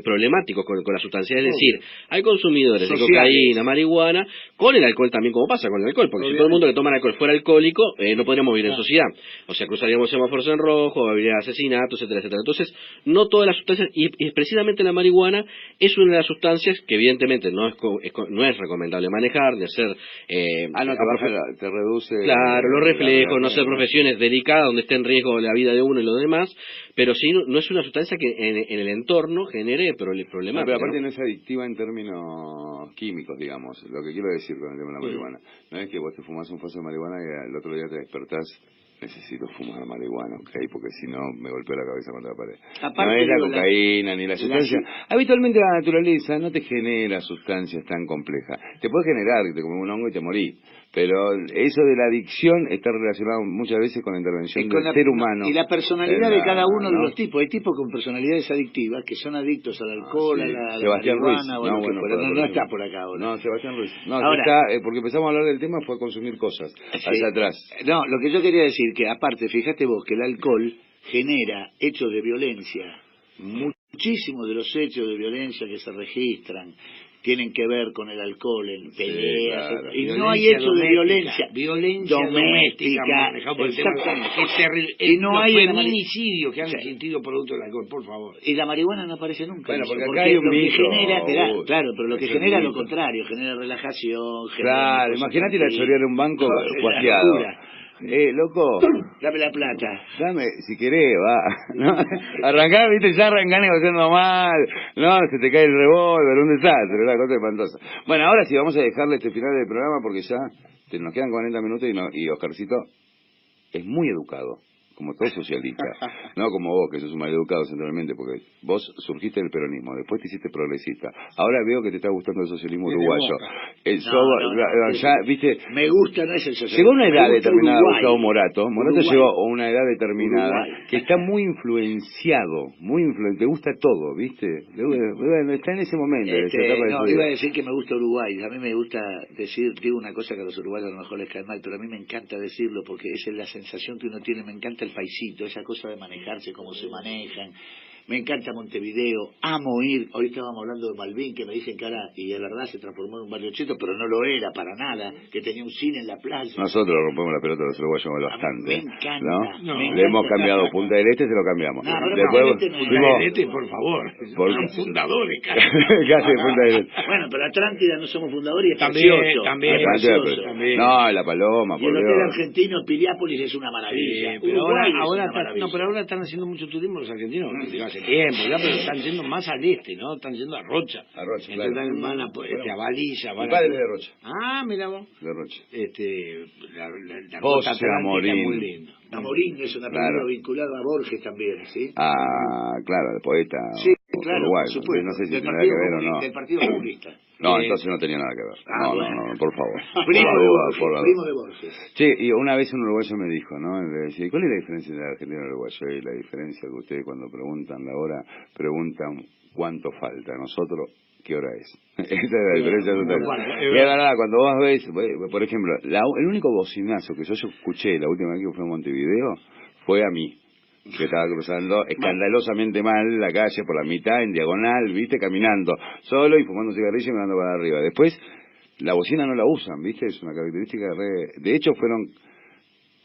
problemáticos con la sustancia. Es decir, hay consumidores de cocaína, marihuana, con el alcohol también, como pasa con el alcohol, porque si todo el mundo que toma alcohol fuera alcohólico, no podríamos vivir en sociedad. O sea, cruzaríamos semáforos en rojo, habría asesinatos, etcétera, etcétera. Entonces, no todas las sustancias, y precisamente la marihuana es una de las sustancias que evidentemente no es recomendable manejar, de hacer... te reduce... Claro, los reflejos, no hacer profesiones delicadas donde esté en riesgo la vida de uno y lo demás, pero sí no es una sustancia que en el entorno genere problemas. Pero aparte no es adictiva en términos químicos, digamos. Lo que quiero decir con el tema de la marihuana. No es que vos te fumás un faso de marihuana y el otro día te despertás, necesito fumar marihuana, porque si no me golpeo la cabeza contra la pared. Aparte, no es la cocaína ni la sustancia. Habitualmente la naturaleza no te genera sustancias tan complejas. Te puede generar que te comes un hongo y te morís. Pero eso de la adicción está relacionado muchas veces con la intervención del ser humano. Y la personalidad de cada uno de los tipos. Hay tipos con personalidades adictivas que son adictos al alcohol, a la Sebastián marihuana, Ruiz. No está por acá ahora. No, Sebastián Ruiz. No, ahora, está, porque empezamos a hablar del tema fue consumir cosas allá atrás. No, lo que yo quería decir que aparte, fíjate vos que el alcohol genera hechos de violencia. Muchísimos de los hechos de violencia que se registran tienen que ver con el alcohol en peleas, claro. Y no hay hechos de violencia doméstica, que es terrible. Y no hay feminicidios que han sentido producto del alcohol, por favor. Y la marihuana no aparece nunca. Bueno, porque acá hay un mito. Claro, pero lo que genera lo contrario, genera relajación. Claro, imagínate ir a chorear un banco cuajeado. Loco, dame la plata. Dame, si querés, va. ¿No? Arrancá, viste, ya arrancá negociando mal. No, se te cae el revólver, un desastre, una cosa espantosa. Bueno, ahora sí, vamos a dejarle este final del programa porque ya nos quedan 40 minutos y Oscarcito es muy educado, como todo socialista. No como vos, que sos un maleducado centralmente, porque vos surgiste del peronismo, después te hiciste progresista. Ahora veo que te está gustando el socialismo uruguayo. Ya, ¿viste? Me gusta, no es el socialismo. Llegó una edad determinada Gustavo Morato. Morato llegó a una edad determinada, Uruguay. que está muy influenciado, te gusta todo, ¿viste? Bueno, está en ese momento. en esa etapa de No, su vida. iba a decir que me gusta Uruguay. A mí me gusta decir, digo una cosa que a los uruguayos a lo mejor les cae mal, pero a mí me encanta decirlo porque esa es la sensación que uno tiene. Me encanta el paisito, esa cosa de manejarse, cómo se manejan. Me encanta Montevideo, amo ir. Hoy estábamos hablando de Malvin, que me dicen que ahora, y de verdad se transformó en un barrio cheto, pero no lo era para nada, que tenía un cine en la playa. Nosotros rompemos la pelota a los uruguayos bastante. Me encanta. ¿No? Me Le hemos encanta. cambiado Punta del Este, se lo cambiamos. No, pero Después Punta del Este no es. fuimos- Punta del Este, por favor. Son fundadores, casi. casi Punta del Este. Bueno, pero Atlántida no somos fundadores y es También, precioso. también. Es Atlántida, precioso. también. No, la Paloma, Y por el hotel Dios. argentino Piriápolis es una maravilla. Pero Uruguay es ahora una maravilla. no, pero ahora están haciendo mucho turismo los argentinos, digo, hace tiempo ya, pero están yendo más al este, ¿no? Están yendo a Rocha. A Rocha, Entonces claro. van a Baliza, Mi van padre a... es de Rocha. Ah, mira vos. De Rocha. La José ruta atlántica Amorín. es muy linda. Amorín es una película Claro. vinculada a Borges también, ¿sí? Ah, claro, el poeta Sí, claro, uruguayo. por supuesto. No sé si Del tiene nada Partido que ver o Comunista, no. del Partido Comunista. No, entonces no tenía nada que ver. Ah, No, bueno. no, por favor. Primo Por de la duda, Borges, por la primo duda. de Borges. Che, y una vez un uruguayo me dijo, ¿no? Le decía, ¿cuál es la diferencia entre argentino y uruguayo? Y la diferencia que ustedes cuando preguntan la hora, preguntan cuánto falta. Nosotros, ¿qué hora es? Esa es la diferencia total. Y es verdad, cuando vos ves, por ejemplo, el único bocinazo que yo escuché la última vez que fui a Montevideo fue a mí, que estaba cruzando escandalosamente mal la calle por la mitad, en diagonal, ¿viste? Caminando solo y fumando cigarrillo y mirando para arriba. Después, la bocina no la usan, ¿viste? Es una característica de hecho, fueron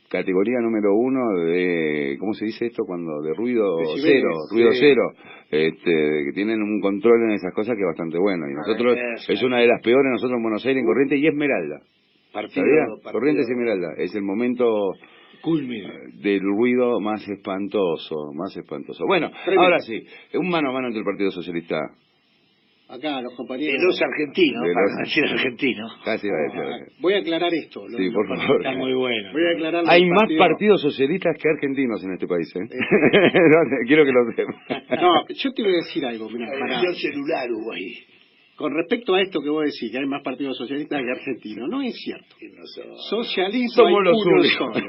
categoría número 1 de, ¿cómo se dice esto? Cuando de ruido Decibeles, cero, ruido sí. cero, que tienen un control en esas cosas que es bastante bueno. Y nosotros, es una de las peores nosotros en Buenos Aires, en Corrientes y Esmeralda. ¿Sabía? Corrientes y Esmeralda. Es el momento del ruido más espantoso, más espantoso. Bueno, Tremendo. ahora sí, un mano a mano entre el Partido Socialista. Acá los De compañeros. los argentinos, De para los- no decir argentinos. Casi va a decir. Voy a aclarar esto. Sí, por favor. Está muy bueno. Voy a aclarar. Hay los más partidos socialistas que argentinos en este país, ¿eh? Quiero que lo sepan. No, yo te voy a decir algo. Mirá, pará. El celular, Uruguay. Con respecto a esto que vos decís, que hay más partidos socialistas que argentinos, no es cierto. Socialismo Somos hay los uno únicos. solo.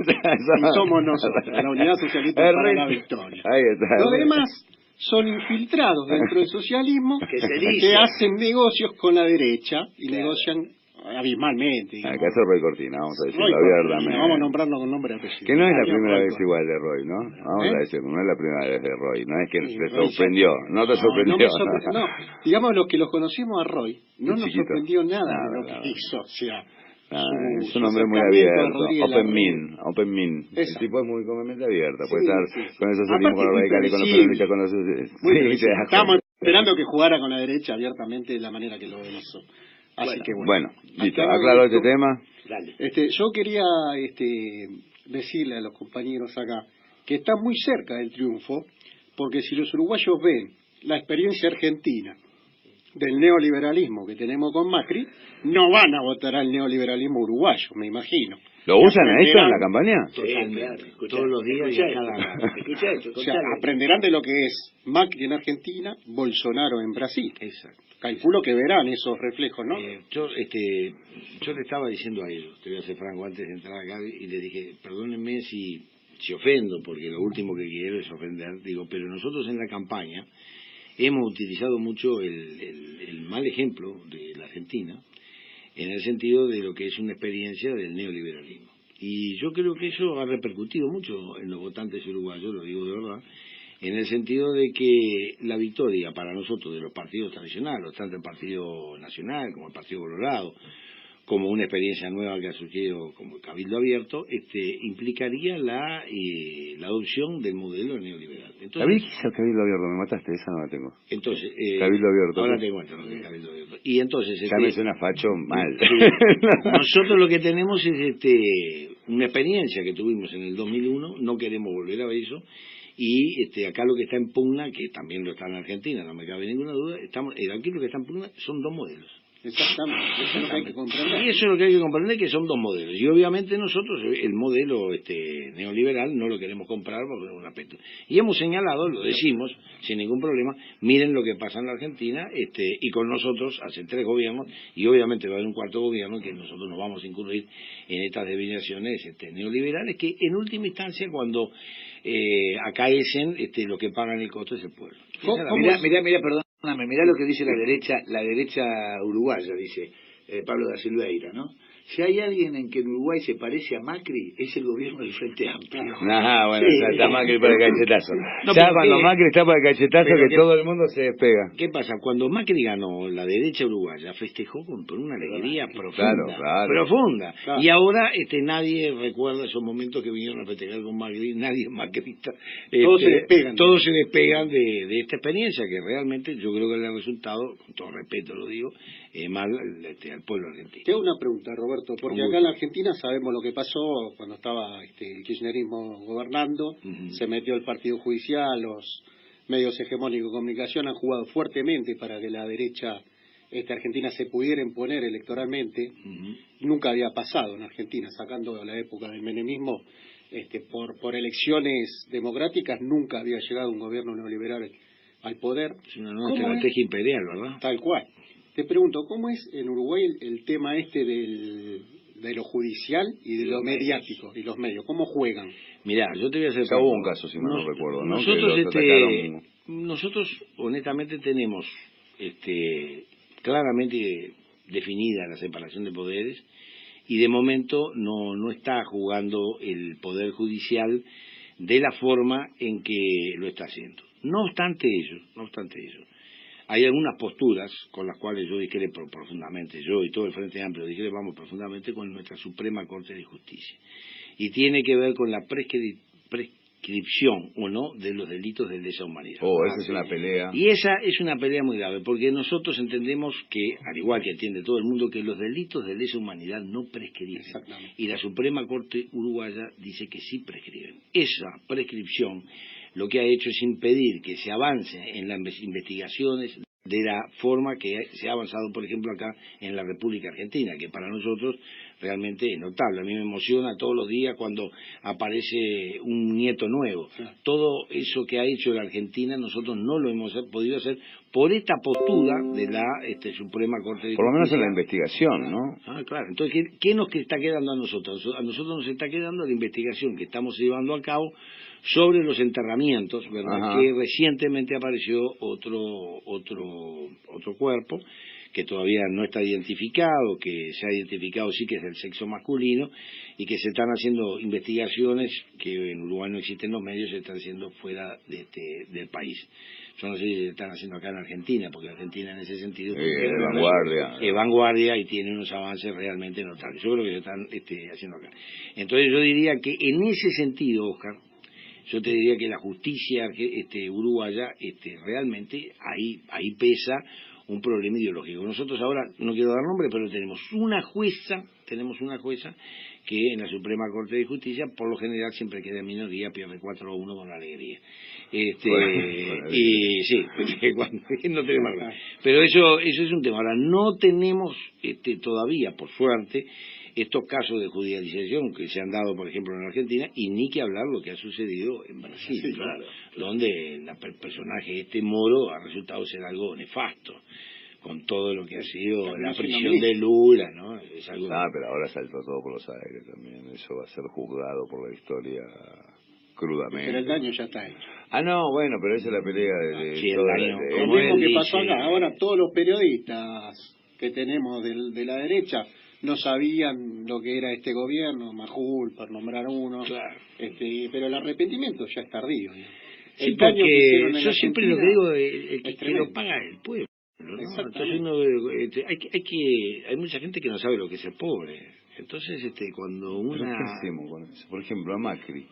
Y somos nosotros, la Unidad Socialista El para la resto. Victoria. Ahí está. Los demás son infiltrados dentro del socialismo Que se dice. que hacen negocios con la derecha y negocian abismalmente. digamos. Acá es Roy Cortina, vamos a decirlo Roy Cortina, abiertamente. vamos a nombrarlo con nombre y apellido. Que no es la Roy primera vez Cortina. igual de Roy, ¿no? Vamos a decirlo, no es la primera vez de Roy, no es que Sí, te Roy sorprendió, no te sorprendió. No, me no, digamos los que los conocimos a Roy, no nos Chiquito. sorprendió nada Nada, de lo nada. que hizo, o sea, Es su un hombre muy acercamiento a abierto, Rodríguez Larrey. open min. El Exacto. tipo es muy con mente abierta, Sí, puede estar sí. con el socialismo, Aparte con los muy radicales, con los previsible. peronistas, con los... Muy Sí, previsible. te das Estábamos cuenta. esperando que jugara con la derecha abiertamente de la manera que lo hizo. Así que Bueno, listo, aclarado aclarado este esto, tema. Dale. yo quería decirle a los compañeros acá que está muy cerca del triunfo, porque si los uruguayos ven la experiencia argentina del neoliberalismo que tenemos con Macri, no van a votar al neoliberalismo uruguayo, me imagino. ¿Lo usan a esto en la Aprenderán- campaña? Sí, claro. Escuchá, Todos los días y escuchá a cada esto. rato. Escuchá esto, O sea, contale. aprenderán de lo que es Macri en Argentina, Bolsonaro en Brasil. Exacto. Calculo que verán esos reflejos, ¿no? Yo le estaba diciendo a ellos, te voy a ser franco, antes de entrar acá, y le dije, perdónenme si ofendo, porque lo último que quiero es ofender, digo, pero nosotros en la campaña hemos utilizado mucho el mal ejemplo de la Argentina, en el sentido de lo que es una experiencia del neoliberalismo. Y yo creo que eso ha repercutido mucho en los votantes uruguayos, lo digo de verdad, en el sentido de que la victoria para nosotros de los partidos tradicionales, tanto el Partido Nacional como el Partido Colorado, como una experiencia nueva que ha surgido como el Cabildo Abierto, implicaría la adopción del modelo neoliberal. ¿Sabés Entonces, qué es el Cabildo Abierto? Me mataste, esa no la tengo. entonces Cabildo Abierto. ahora te cuento lo que es Cabildo Abierto. Y entonces, Ya me suena facho mal. nosotros lo que tenemos es una experiencia que tuvimos en el 2001, no queremos volver a ver eso, y acá lo que está en pugna, que también lo está en Argentina, no me cabe ninguna duda, aquí lo que está en pugna son dos modelos. Exactamente, eso es lo que hay que comprender. Y eso es lo que hay que comprender, que son dos modelos. Y obviamente nosotros el modelo neoliberal no lo queremos comprar porque es un aspecto. Y hemos señalado, lo decimos, sin ningún problema, miren lo que pasa en la Argentina, y con nosotros hacen 3 gobiernos, y obviamente va a haber un cuarto gobierno que nosotros nos vamos a incluir en estas desviaciones neoliberales, que en última instancia cuando acaecen, lo que pagan el costo es el pueblo. Mirá, perdóname, mirá lo que dice la derecha uruguaya, dice Pablo da Silveira, ¿no? Si hay alguien en que en Uruguay se parece a Macri, es el gobierno del Frente Amplio. Bueno, Sí. está Macri para el cachetazo. No, Ya pero cuando Macri está para el cachetazo, que todo el mundo se despega. ¿Qué pasa? Cuando Macri ganó, la derecha uruguaya festejó con una alegría profunda. Claro. Profunda. Claro. Y ahora nadie recuerda esos momentos que vinieron a festejar con Macri, nadie es macrista. Todos se despegan de esta experiencia, que realmente yo creo que le ha resultado, con todo respeto lo digo, mal al pueblo argentino. Te hago una pregunta, Roberto, porque acá en la Argentina sabemos lo que pasó cuando estaba el kirchnerismo gobernando, se metió el partido judicial, los medios hegemónicos de comunicación han jugado fuertemente para que la derecha argentina se pudiera imponer electoralmente. Nunca había pasado en Argentina, sacando la época del menemismo, por elecciones democráticas, nunca había llegado un gobierno neoliberal al poder. Es una nueva estrategia imperial, ¿verdad? Tal cual. Te pregunto, ¿cómo es en Uruguay el tema de lo judicial y de lo mediático y los medios? ¿Cómo juegan? Mirá, yo te voy a hacer... Ya hubo un caso, si mal no recuerdo, ¿no? Nosotros honestamente tenemos claramente definida la separación de poderes y de momento no está jugando el poder judicial de la forma en que lo está haciendo. No obstante ello, hay algunas posturas con las cuales yo discrepo profundamente, yo y todo el Frente Amplio discrepamos profundamente con nuestra Suprema Corte de Justicia. Y tiene que ver con la prescripción o no de los delitos de lesa humanidad. Esa es una pelea. Y esa es una pelea muy grave, porque nosotros entendemos que, al igual que entiende todo el mundo, que los delitos de lesa humanidad no prescriben. Y la Suprema Corte uruguaya dice que sí prescriben. Esa prescripción lo que ha hecho es impedir que se avance en las investigaciones de la forma que se ha avanzado, por ejemplo, acá en la República Argentina, que para nosotros realmente es notable. A mí me emociona todos los días cuando aparece un nieto nuevo. Todo eso que ha hecho la Argentina nosotros no lo hemos podido hacer por esta postura de la Suprema Corte de Justicia. Por lo menos en la investigación, ¿no? Claro. Entonces, ¿qué nos está quedando a nosotros? A nosotros nos está quedando la investigación que estamos llevando a cabo sobre los enterramientos, ¿verdad? Que recientemente apareció otro cuerpo que todavía no está identificado, que se ha identificado sí que es del sexo masculino, y que se están haciendo investigaciones que en Uruguay no existen los medios, se están haciendo fuera del país. Yo no sé si se están haciendo acá en Argentina, porque Argentina en ese sentido es vanguardia y tiene unos avances realmente notables. Yo creo que se están haciendo acá. Entonces yo diría que en ese sentido, Oscar, yo te diría que la justicia uruguaya realmente ahí pesa un problema ideológico. Nosotros ahora, no quiero dar nombre, pero tenemos una jueza que en la Suprema Corte de Justicia, por lo general, siempre queda en minoría, pierde 4-1 con alegría. Y sí, cuando no tenemos nada. Pero eso es un tema. Ahora, no tenemos todavía, por suerte, estos casos de judicialización que se han dado, por ejemplo, en Argentina, y ni que hablar lo que ha sucedido en Brasil, sí, claro, donde el personaje Moro ha resultado ser algo nefasto, con todo lo que ha sido la prisión de Lula, ¿no? Es algo... pero ahora saltó todo por los aires también, eso va a ser juzgado por la historia crudamente. Pero el daño ya está hecho. Bueno, pero esa es la pelea de sí, el daño. Lo mismo que pasó acá. Ahora todos los periodistas que tenemos de la derecha no sabían lo que era este gobierno, Majul, por nombrar uno, claro. Pero el arrepentimiento ya es tardío. Sí, porque yo siempre lo que digo, el que lo paga el pueblo, ¿no? Entonces hay mucha gente que no sabe lo que es ser pobre. Entonces, cuando una... ¿Pero qué hacemos con eso? Por ejemplo, a Macri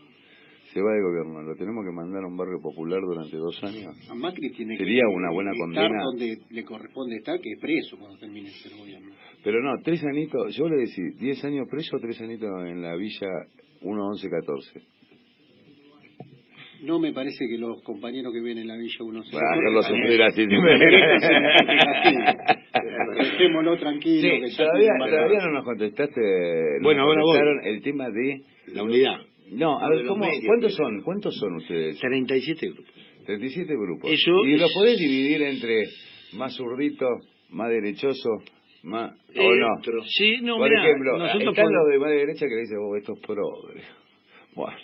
se va de gobierno, ¿lo tenemos que mandar a un barrio popular durante 2 años? A Macri sería una buena condena. Estar donde le corresponde estar, que es preso cuando termine de ser gobierno. Pero no, 3 añitos, yo le decía, 10 años preso o 3 añitos en la villa 1-11-14. No me parece que los compañeros que vienen en la villa 1-11-14... hacerlo sufrir así. Dejémoslo tranquilo. Sí, que ya todavía tiene no nos contestaste. Bueno, ahora voy. El tema de La unidad. No, a de ver, los medios, ¿cuántos son ustedes? 37 grupos. 37 grupos. Eso ¿Y es- lo podés dividir entre más zurdito, más derechoso, más... o no? Sí, no, Por mirá, ejemplo, nosotros están por- los de más derecha que le dicen, estos progres. Bueno,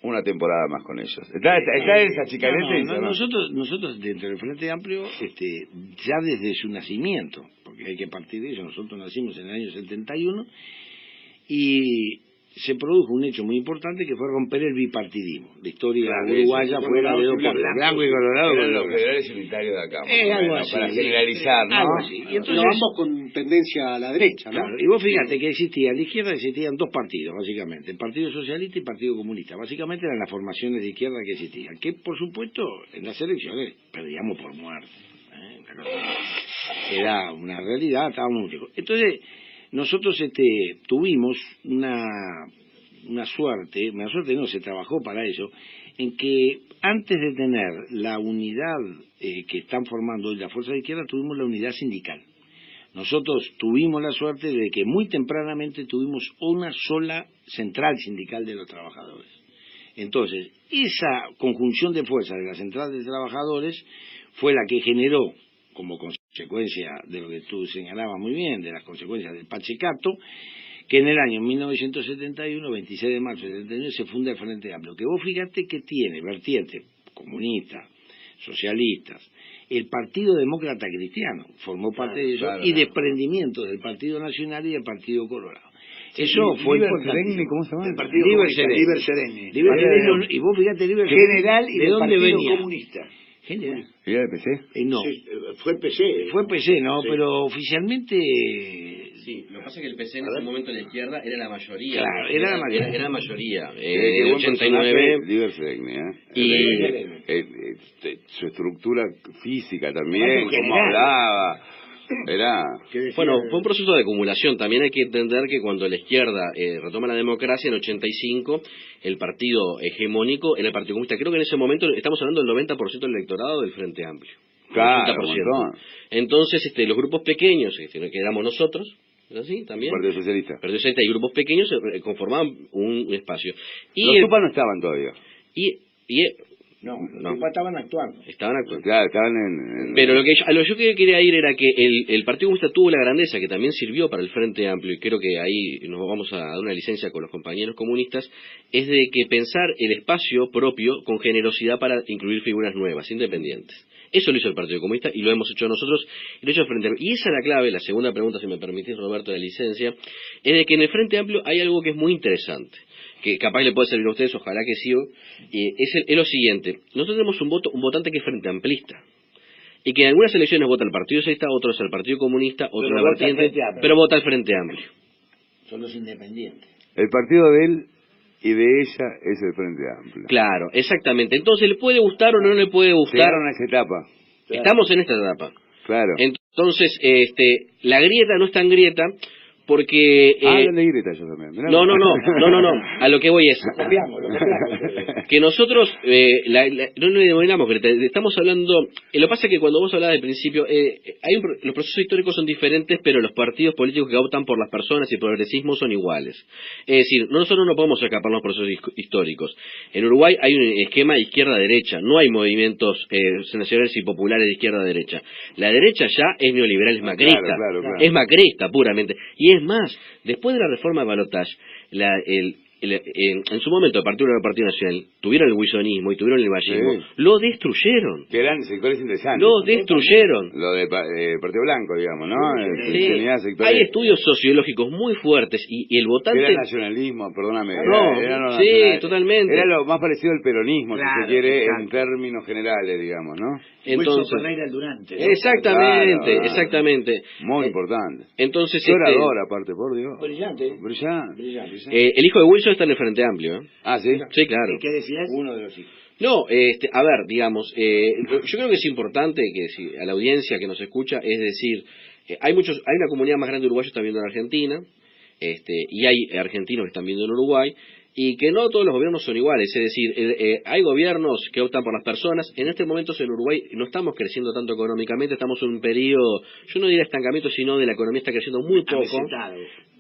una temporada más con ellos. ¿Está esa chicanete? No, nosotros dentro del Frente Amplio, ya desde su nacimiento, porque hay que partir de eso, nosotros nacimos en el año 71, y se produjo un hecho muy importante que fue romper el bipartidismo. La historia uruguaya fuera de dos pueblos, blanco y colorado. Eran los federales unitarios de acá, más o algo menos, así, para generalizar, ¿no? algo así. Y Pero entonces, ambos con tendencia a la derecha, ¿no? claro, y vos fíjate que existía, a la izquierda existían dos partidos, básicamente, el Partido Socialista y el Partido Comunista. Básicamente eran las formaciones de izquierda que existían, que por supuesto en las elecciones perdíamos por muerte. Era una realidad, estábamos muy lejos. Entonces, nosotros tuvimos una suerte no, se trabajó para eso, en que antes de tener la unidad que están formando hoy la Fuerza de Izquierda, tuvimos la unidad sindical. Nosotros tuvimos la suerte de que muy tempranamente tuvimos una sola central sindical de los trabajadores. Entonces, esa conjunción de fuerzas de la central de trabajadores fue la que generó, como consecuencia de lo que tú señalabas muy bien, de las consecuencias del Pachecato, que en el año 1971, 26 de marzo de 71, se funda el Frente Amplio, que vos fíjate que tiene vertientes comunistas, socialistas, el Partido Demócrata Cristiano formó parte de eso, y desprendimiento del Partido Nacional y del Partido Colorado. Eso fue importante. ¿Cómo se llama? El Partido Liber Comunista, Sereni. Liber Sereni. Liber Sereni, y vos fíjate, Liber Sereni, General y ¿de del dónde Partido venía? Comunista. General. ¿Y era de PC? No, Sí, fue PC. fue PC, ¿no? Sí. Pero oficialmente... Sí, lo que pasa es que el PC en ese momento en la izquierda era la mayoría. Claro, era la mayoría. Era la mayoría. Qué buen 89. personaje, Liber Segni, Y su estructura física también, Además, un cómo general. hablaba, era... bueno, fue un proceso de acumulación. También hay que entender que cuando la izquierda retoma la democracia en 85, el partido hegemónico era el Partido Comunista. Creo que en ese momento estamos hablando del 90% del electorado del Frente Amplio. Claro, 80%. un montón. Entonces, los grupos pequeños, que éramos nosotros, ¿sí? También. Partido Socialista. Partido Socialista y grupos pequeños conformaban un espacio. Y Los Tupas no estaban todavía. No, los Tupas estaban actuando. Estaban actuando. Claro, estaban en... Pero a lo que yo quería ir era que el Partido Comunista tuvo la grandeza que también sirvió para el Frente Amplio, y creo que ahí nos vamos a dar una licencia con los compañeros comunistas, es de que pensar el espacio propio con generosidad para incluir figuras nuevas, independientes. Eso lo hizo el Partido Comunista y lo hemos hecho nosotros, y lo hizo el Frente Amplio. Y esa es la clave, la segunda pregunta, si me permitís, Roberto, de la licencia, es de que en el Frente Amplio hay algo que es muy interesante, que capaz le puede servir a ustedes, ojalá que sí, es lo siguiente. Nosotros tenemos un votante que es frente amplista, y que en algunas elecciones vota al Partido Socialista, otros al Partido Comunista, otros Pero a la vota al vertiente, Frente Amplio. pero vota al Frente Amplio. Son los independientes. El partido de él y de ella es el Frente Amplio. Claro, exactamente. Entonces, ¿le puede gustar o no le puede gustar? Llegaron a esa etapa. Estamos en esta etapa. Claro. Entonces, la grieta no es tan grieta porque... Hablan de Greta yo también. Mirá. No. A lo que voy es... que nosotros no nos denominamos Greta, estamos hablando... lo que pasa es que cuando vos hablabas del principio, los procesos históricos son diferentes, pero los partidos políticos que optan por las personas y el progresismo son iguales. Es decir, nosotros no podemos escapar los procesos históricos. En Uruguay hay un esquema de izquierda-derecha, no hay movimientos nacionales y populares de izquierda-derecha. La derecha ya es neoliberal, es macrista. Claro. Es macrista, puramente. Y es más, después de la reforma de Balotage, en su momento el Partido Nacional tuvieron el wilsonismo y tuvieron el vallismo, Sí. lo destruyeron. Que eran sectores interesantes. Lo destruyeron. Lo de Partido Blanco, digamos, ¿no? Sí. Tenía sectores... Hay estudios sociológicos muy fuertes y el votante... Era nacionalismo, perdóname. No, era lo sí, nacional. totalmente. Era lo más parecido al peronismo, Claro, si se quiere, exacto. en términos generales, digamos, ¿no? Entonces, Wilson Ferreira el Durante. ¿no? exactamente, Claro. exactamente. Muy importante. Entonces, Qué orador, aparte, por Dios. Brillante. Brillante. el hijo de Wilson está en el Frente Amplio, ¿eh? Ah, ¿sí? Sí, claro. ¿Qué decías? Uno de los hijos. No, a ver, digamos, yo creo que es importante que a la audiencia que nos escucha, es decir, hay una comunidad más grande de uruguayos que están viendo en Argentina, y hay argentinos que están viendo en Uruguay, y que no todos los gobiernos son iguales, es decir, hay gobiernos que optan por las personas. En este momento en Uruguay no estamos creciendo tanto económicamente, estamos en un periodo, yo no diría estancamiento, sino de la economía está creciendo muy poco,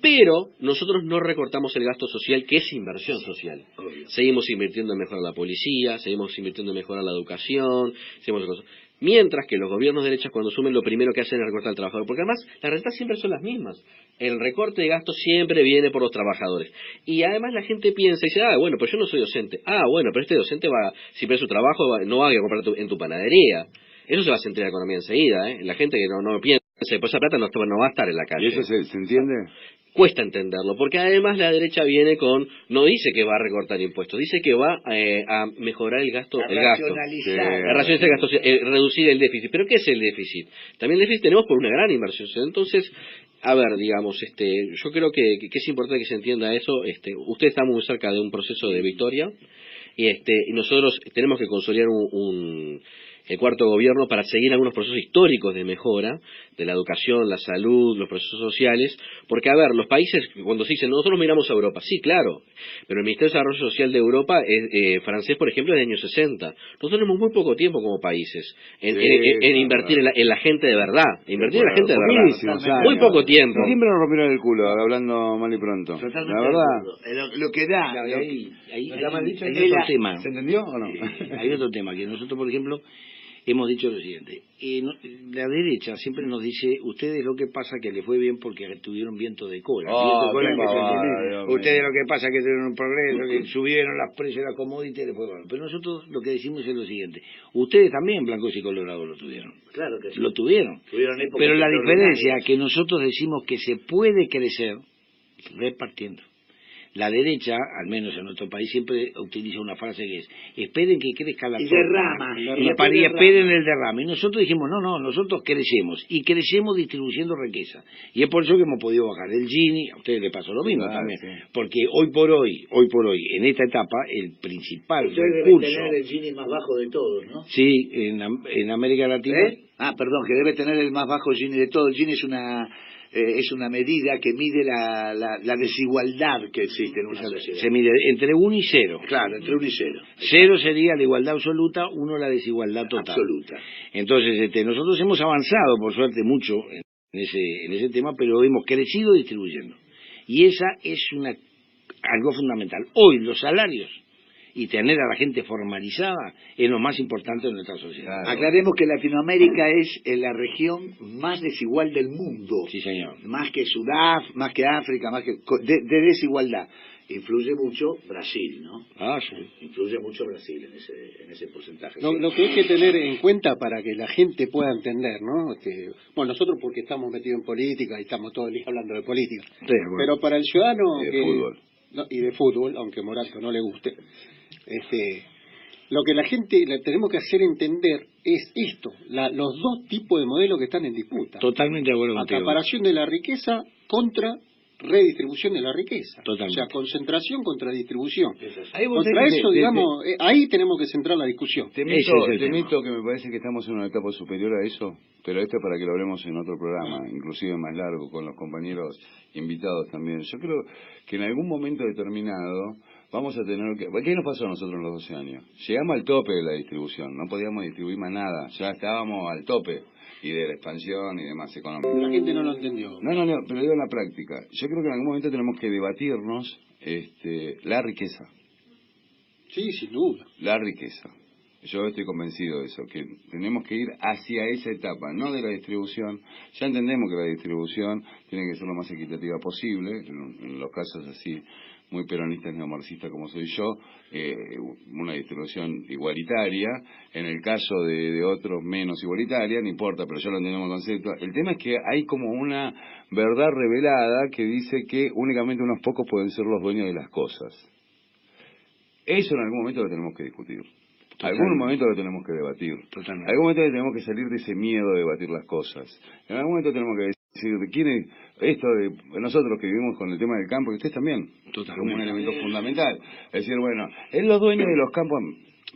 pero nosotros no recortamos el gasto social, que es inversión social. Obvio. Seguimos invirtiendo en mejorar la policía, seguimos invirtiendo en mejorar la educación, seguimos cosas. Mientras que los gobiernos de derechas, cuando sumen, lo primero que hacen es recortar al trabajador, porque además las rentas siempre son las mismas. El recorte de gastos siempre viene por los trabajadores. Y además la gente piensa y dice, bueno, pues yo no soy docente. Bueno, pero este docente va, si pierde su trabajo, no va a comprar en tu panadería. Eso se va a sentir en la economía enseguida, ¿eh? La gente que no piensa, pues esa plata no va a estar en la calle. ¿Y eso se entiende? Cuesta entenderlo, porque además la derecha viene no dice que va a recortar impuestos, dice que va a mejorar el gasto, racionalizar el gasto, reducir el déficit. ¿Pero qué es el déficit? También el déficit tenemos por una gran inversión. Entonces, a ver, digamos, yo creo que es importante que se entienda eso. Usted está muy cerca de un proceso de victoria, y nosotros tenemos que consolidar el cuarto gobierno para seguir algunos procesos históricos de mejora de la educación, la salud, los procesos sociales, porque a ver, los países, cuando se dicen, nosotros miramos a Europa, sí, claro, pero el Ministerio de Desarrollo Social de Europa francés, por ejemplo, es de años 60. Nosotros tenemos muy poco tiempo como países en invertir en la gente de verdad, en la gente de verdad, muy poco tiempo. Siempre nos rompieron el culo, hablando mal y pronto. Totalmente La verdad. lo que da. Hay otro tema. ¿Se entendió o no? Hay otro tema, que nosotros, por ejemplo, hemos dicho lo siguiente. La derecha siempre nos dice, ustedes lo que pasa que le fue bien porque tuvieron viento de cola. Ustedes lo que pasa que tuvieron un progreso, que subieron las precios de la commodity, le fue bueno. Pero nosotros lo que decimos es lo siguiente. Ustedes también, blancos y colorados, lo tuvieron. Claro que sí. Lo tuvieron. Pero la diferencia es que nosotros decimos que se puede crecer repartiendo. La derecha, al menos en nuestro país, siempre utiliza una frase que es, esperen que crezca la torta y esperen el derrame. Y nosotros dijimos, no, nosotros crecemos, y crecemos distribuyendo riqueza. Y es por eso que hemos podido bajar el Gini, a ustedes les pasó lo mismo también, sí. Porque hoy por hoy, en esta etapa, el principal recurso... Debe tener el Gini más bajo de todos, ¿no? Sí, en América Latina... Perdón, que debe tener el más bajo Gini de todos. El Gini es una medida que mide la desigualdad que existe en una sociedad. Se mide entre 1 y 0. Claro, entre 1 y 0. 0 sería la igualdad absoluta, 1 la desigualdad total. Absoluta. Entonces, nosotros hemos avanzado, por suerte, mucho en ese tema, pero hemos crecido distribuyendo. Y esa es algo fundamental. Hoy los salarios y tener a la gente formalizada es lo más importante de nuestra sociedad. Claro. Aclaremos que Latinoamérica es la región más desigual del mundo. Sí, señor. Más que más que África, más que de desigualdad. Influye mucho Brasil, ¿no? Sí. Influye mucho Brasil en ese porcentaje. Lo que hay que tener en cuenta para que la gente pueda entender, ¿no? Nosotros porque estamos metidos en política y estamos todo el día hablando de política. Sí, bueno. Pero para el ciudadano... fútbol. Y de fútbol, aunque Morato no le guste, lo que la gente le tenemos que hacer entender es esto, los dos tipos de modelos que están en disputa. Totalmente de acuerdo contigo. Acaparación de la riqueza contra redistribución de la riqueza. Totalmente. O sea, concentración contra distribución. Ahí contra eso, digamos, ahí tenemos que centrar la discusión. Te mito que me parece que estamos en una etapa superior a eso, pero esto es para que lo hablemos en otro programa, inclusive más largo, con los compañeros invitados también. Yo creo que en algún momento determinado vamos a tener que... ¿Qué nos pasó a nosotros en los 12 años? Llegamos al tope de la distribución, no podíamos distribuir más nada, ya estábamos al tope y de la expansión y demás económica. La gente no lo entendió. No, pero digo en la práctica. Yo creo que en algún momento tenemos que debatirnos la riqueza. Sí, sin duda. La riqueza. Yo estoy convencido de eso, que tenemos que ir hacia esa etapa, no de la distribución. Ya entendemos que la distribución tiene que ser lo más equitativa posible, en los casos así muy peronistas neomarxistas como soy yo, una distribución igualitaria, en el caso de otros menos igualitaria, no importa, pero ya lo entendemos el concepto. El tema es que hay como una verdad revelada que dice que únicamente unos pocos pueden ser los dueños de las cosas. Eso en algún momento lo tenemos que discutir. En algún momento lo tenemos que debatir. Totalmente. En algún momento tenemos que salir de ese miedo de debatir las cosas. En algún momento tenemos que decir, ¿quién es esto de nosotros que vivimos con el tema del campo y ustedes también? Totalmente. Como un elemento fundamental. Es decir, bueno, es los dueños de los campos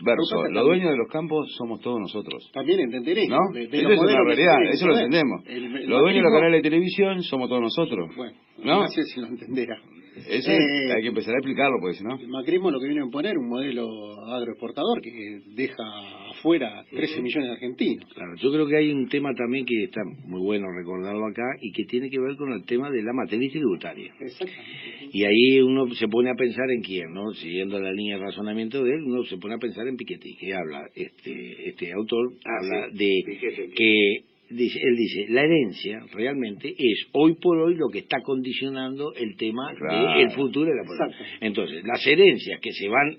versus los dueños de los campos somos todos nosotros. También entender esto. ¿No? Eso es una realidad, eso lo entendemos. Los dueños de los canales de televisión somos todos nosotros. Bueno, ¿no? no sé si lo entenderá. Eso hay que empezar a explicarlo, pues, ¿no? El macrismo lo que viene a imponer un modelo agroexportador que deja afuera 13 millones de argentinos. Claro, yo creo que hay un tema también que está muy bueno recordarlo acá y que tiene que ver con el tema de la materia tributaria. Exactamente. Y ahí uno se pone a pensar en quién, ¿no? Siguiendo la línea de razonamiento de él, uno se pone a pensar en Piketty, que habla, este autor habla de que él dice, la herencia realmente es hoy por hoy lo que está condicionando el tema del futuro de la población. Entonces, las herencias que se van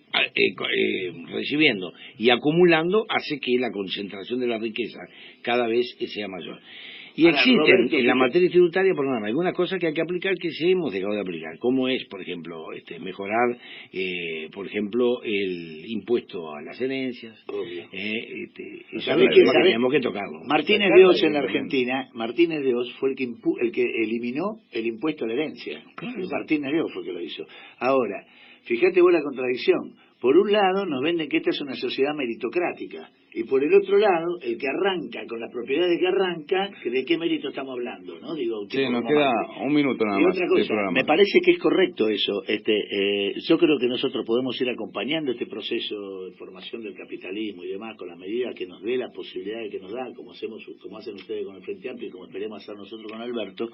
recibiendo y acumulando hace que la concentración de la riqueza cada vez sea mayor. Y ahora, existen Roberto, en la materia tributaria, por ejemplo, algunas cosas que hay que aplicar que sí hemos dejado de aplicar, como es, por ejemplo, mejorar, por ejemplo, el impuesto a las herencias. Tenemos que tocarlo. Martínez de Oz en la Argentina, Martínez de Oz fue el que eliminó el impuesto a la herencia. Claro. Martínez de Oz fue el que lo hizo. Ahora, fíjate vos la contradicción. Por un lado nos venden que esta es una sociedad meritocrática y por el otro lado el que arranca con las propiedades que arranca, ¿de qué mérito estamos hablando? ¿No? Digo, sí, nos queda un minuto nada más. Y otra cosa, me parece que es correcto eso. Yo creo que nosotros podemos ir acompañando este proceso de formación del capitalismo y demás con las medidas que nos dé, la posibilidad que nos da, como hacen ustedes con el Frente Amplio y como esperemos hacer nosotros con Alberto.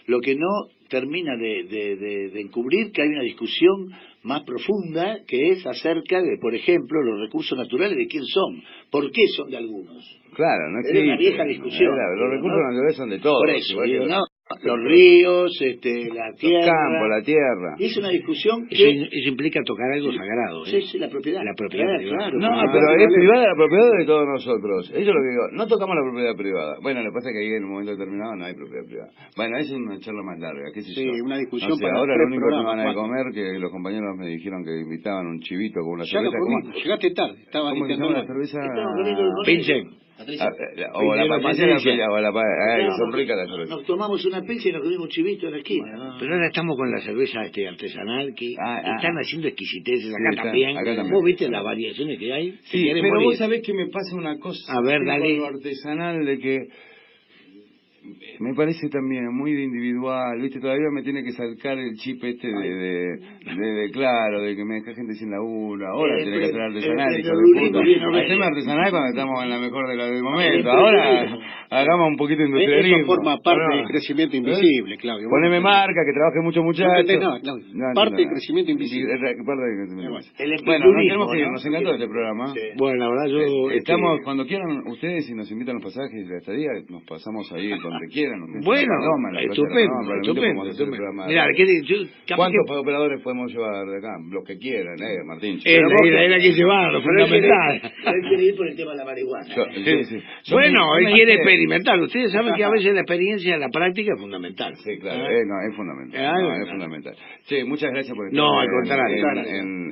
Lo que no termina de encubrir que hay una discusión más profunda que es acerca de, por ejemplo, los recursos naturales, de quién son, por qué son de algunos. Claro, no existe. Es una vieja discusión. Los recursos naturales son de todos. Por eso, digo, ¿no? Los ríos, la tierra. Los campos, la tierra. Y es una discusión que... Eso implica tocar algo sagrado. Sí, la propiedad. La propiedad privada. Claro, no, pero es privada la propiedad de todos nosotros. Eso es lo que digo. No tocamos la propiedad privada. Bueno, lo que pasa es que ahí en un momento determinado no hay propiedad privada. Bueno, es una charla más larga. ¿Qué sé yo? Una discusión no sé, para ahora lo único que van a comer, que los compañeros me dijeron que invitaban un chivito con una cerveza. Llegaste tarde. Estabas ¿Cómo se llama la cerveza? Pinche. O la patricia o la que son ricas las cervezas. Nos tomamos una pizza y nos comimos un chivito en la esquina. Pero ahora estamos con la cerveza artesanal que están haciendo exquisiteces acá también. Vos viste las variaciones que hay. Sí, pero vos sabés que me pasa una cosa. A ver, dale. Con lo artesanal de que me parece también muy individual, ¿viste? Todavía me tiene que sacar el chip claro, de que me deja gente sin laburo. Ahora tiene que hacer artesanal, hijo de puta. Haceme artesanal cuando estamos en la mejor del momento. Ahora hagamos un poquito de industrialismo. Eso forma parte del crecimiento invisible, Claudio. Poneme marca, que trabaje mucho muchacho. Parte del crecimiento invisible. Bueno, nos tenemos que ir, nos encantó este programa. Bueno, la verdad yo... Estamos, cuando quieran ustedes, si nos invitan los pasajes de la estadía, nos pasamos ahí donde quieran. Bueno, estupendo. Mirá, ¿cuántos operadores podemos llevar de acá? Los que quieran, Martín. Él hay que llevarlo, fundamental. Él quiere ir por el tema de la marihuana. Bueno, él quiere experimentar. Ustedes saben que a veces la experiencia, la práctica es fundamental. Sí, claro, es fundamental. Es fundamental. Sí, muchas gracias por estar al contrario.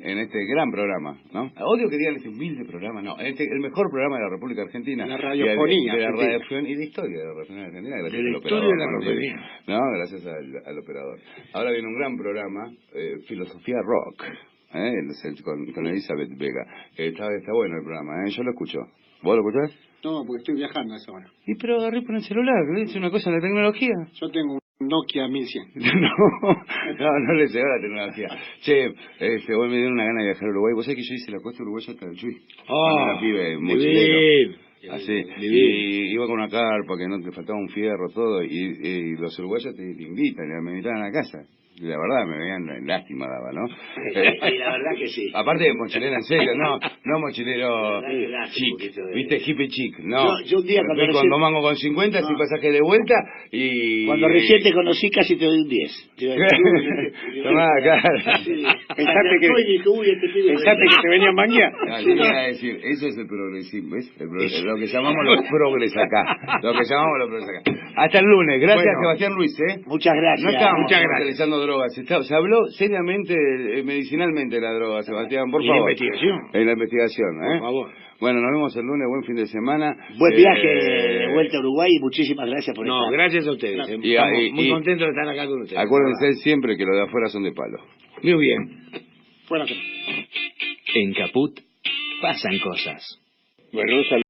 En este gran programa, ¿no? Odio que digan este humilde programa, no. El mejor programa de la República Argentina. La radiofonía. De la radiofonía y de historia de la República Argentina. Gracias al operador. No, gracias al operador. Ahora viene un gran programa, Filosofía Rock, con Elizabeth Vega. Está bueno el programa, yo lo escucho. ¿Vos lo escuchás? No, porque estoy viajando a esa hora. Y pero agarré por el celular, es una cosa de la tecnología. Yo tengo un Nokia 1100. No le llegó la tecnología. Che, hoy me dieron una gana de viajar a Uruguay. Vos sabés que yo hice la costa uruguaya hasta el Chuy. Era pibe, mochilero. Así, y iba con una carpa que no te faltaba un fierro, todo, y los uruguayos te invitan, me invitaban a la casa. Y la verdad me veían lástima daba, ¿no? Y la verdad que sí. Aparte de mochilero en serio, no mochilero chic, viste, hippie chic, no. Yo un día cuando con 2 mangos con 50, sin pasaje de vuelta, y... Cuando recién te conocí casi te doy un 10. Tomá, claro. Pensaste que te venían manguear. No, yo iba a decir, eso es el progresismo, ¿ves? Lo que llamamos los progres acá. Hasta el lunes. Gracias, Sebastián Ruiz, Muchas gracias. No estábamos utilizando drogas. Se habló seriamente, medicinalmente de la droga, Sebastián, por favor. En la investigación, Por favor. Bueno, nos vemos el lunes, buen fin de semana. Buen viaje de vuelta a Uruguay y muchísimas gracias por estar. Gracias a ustedes. Estamos muy contentos de estar acá con ustedes. Acuérdense siempre que los de afuera son de palo. Muy bien. En Caput pasan cosas. Bueno, un saludo.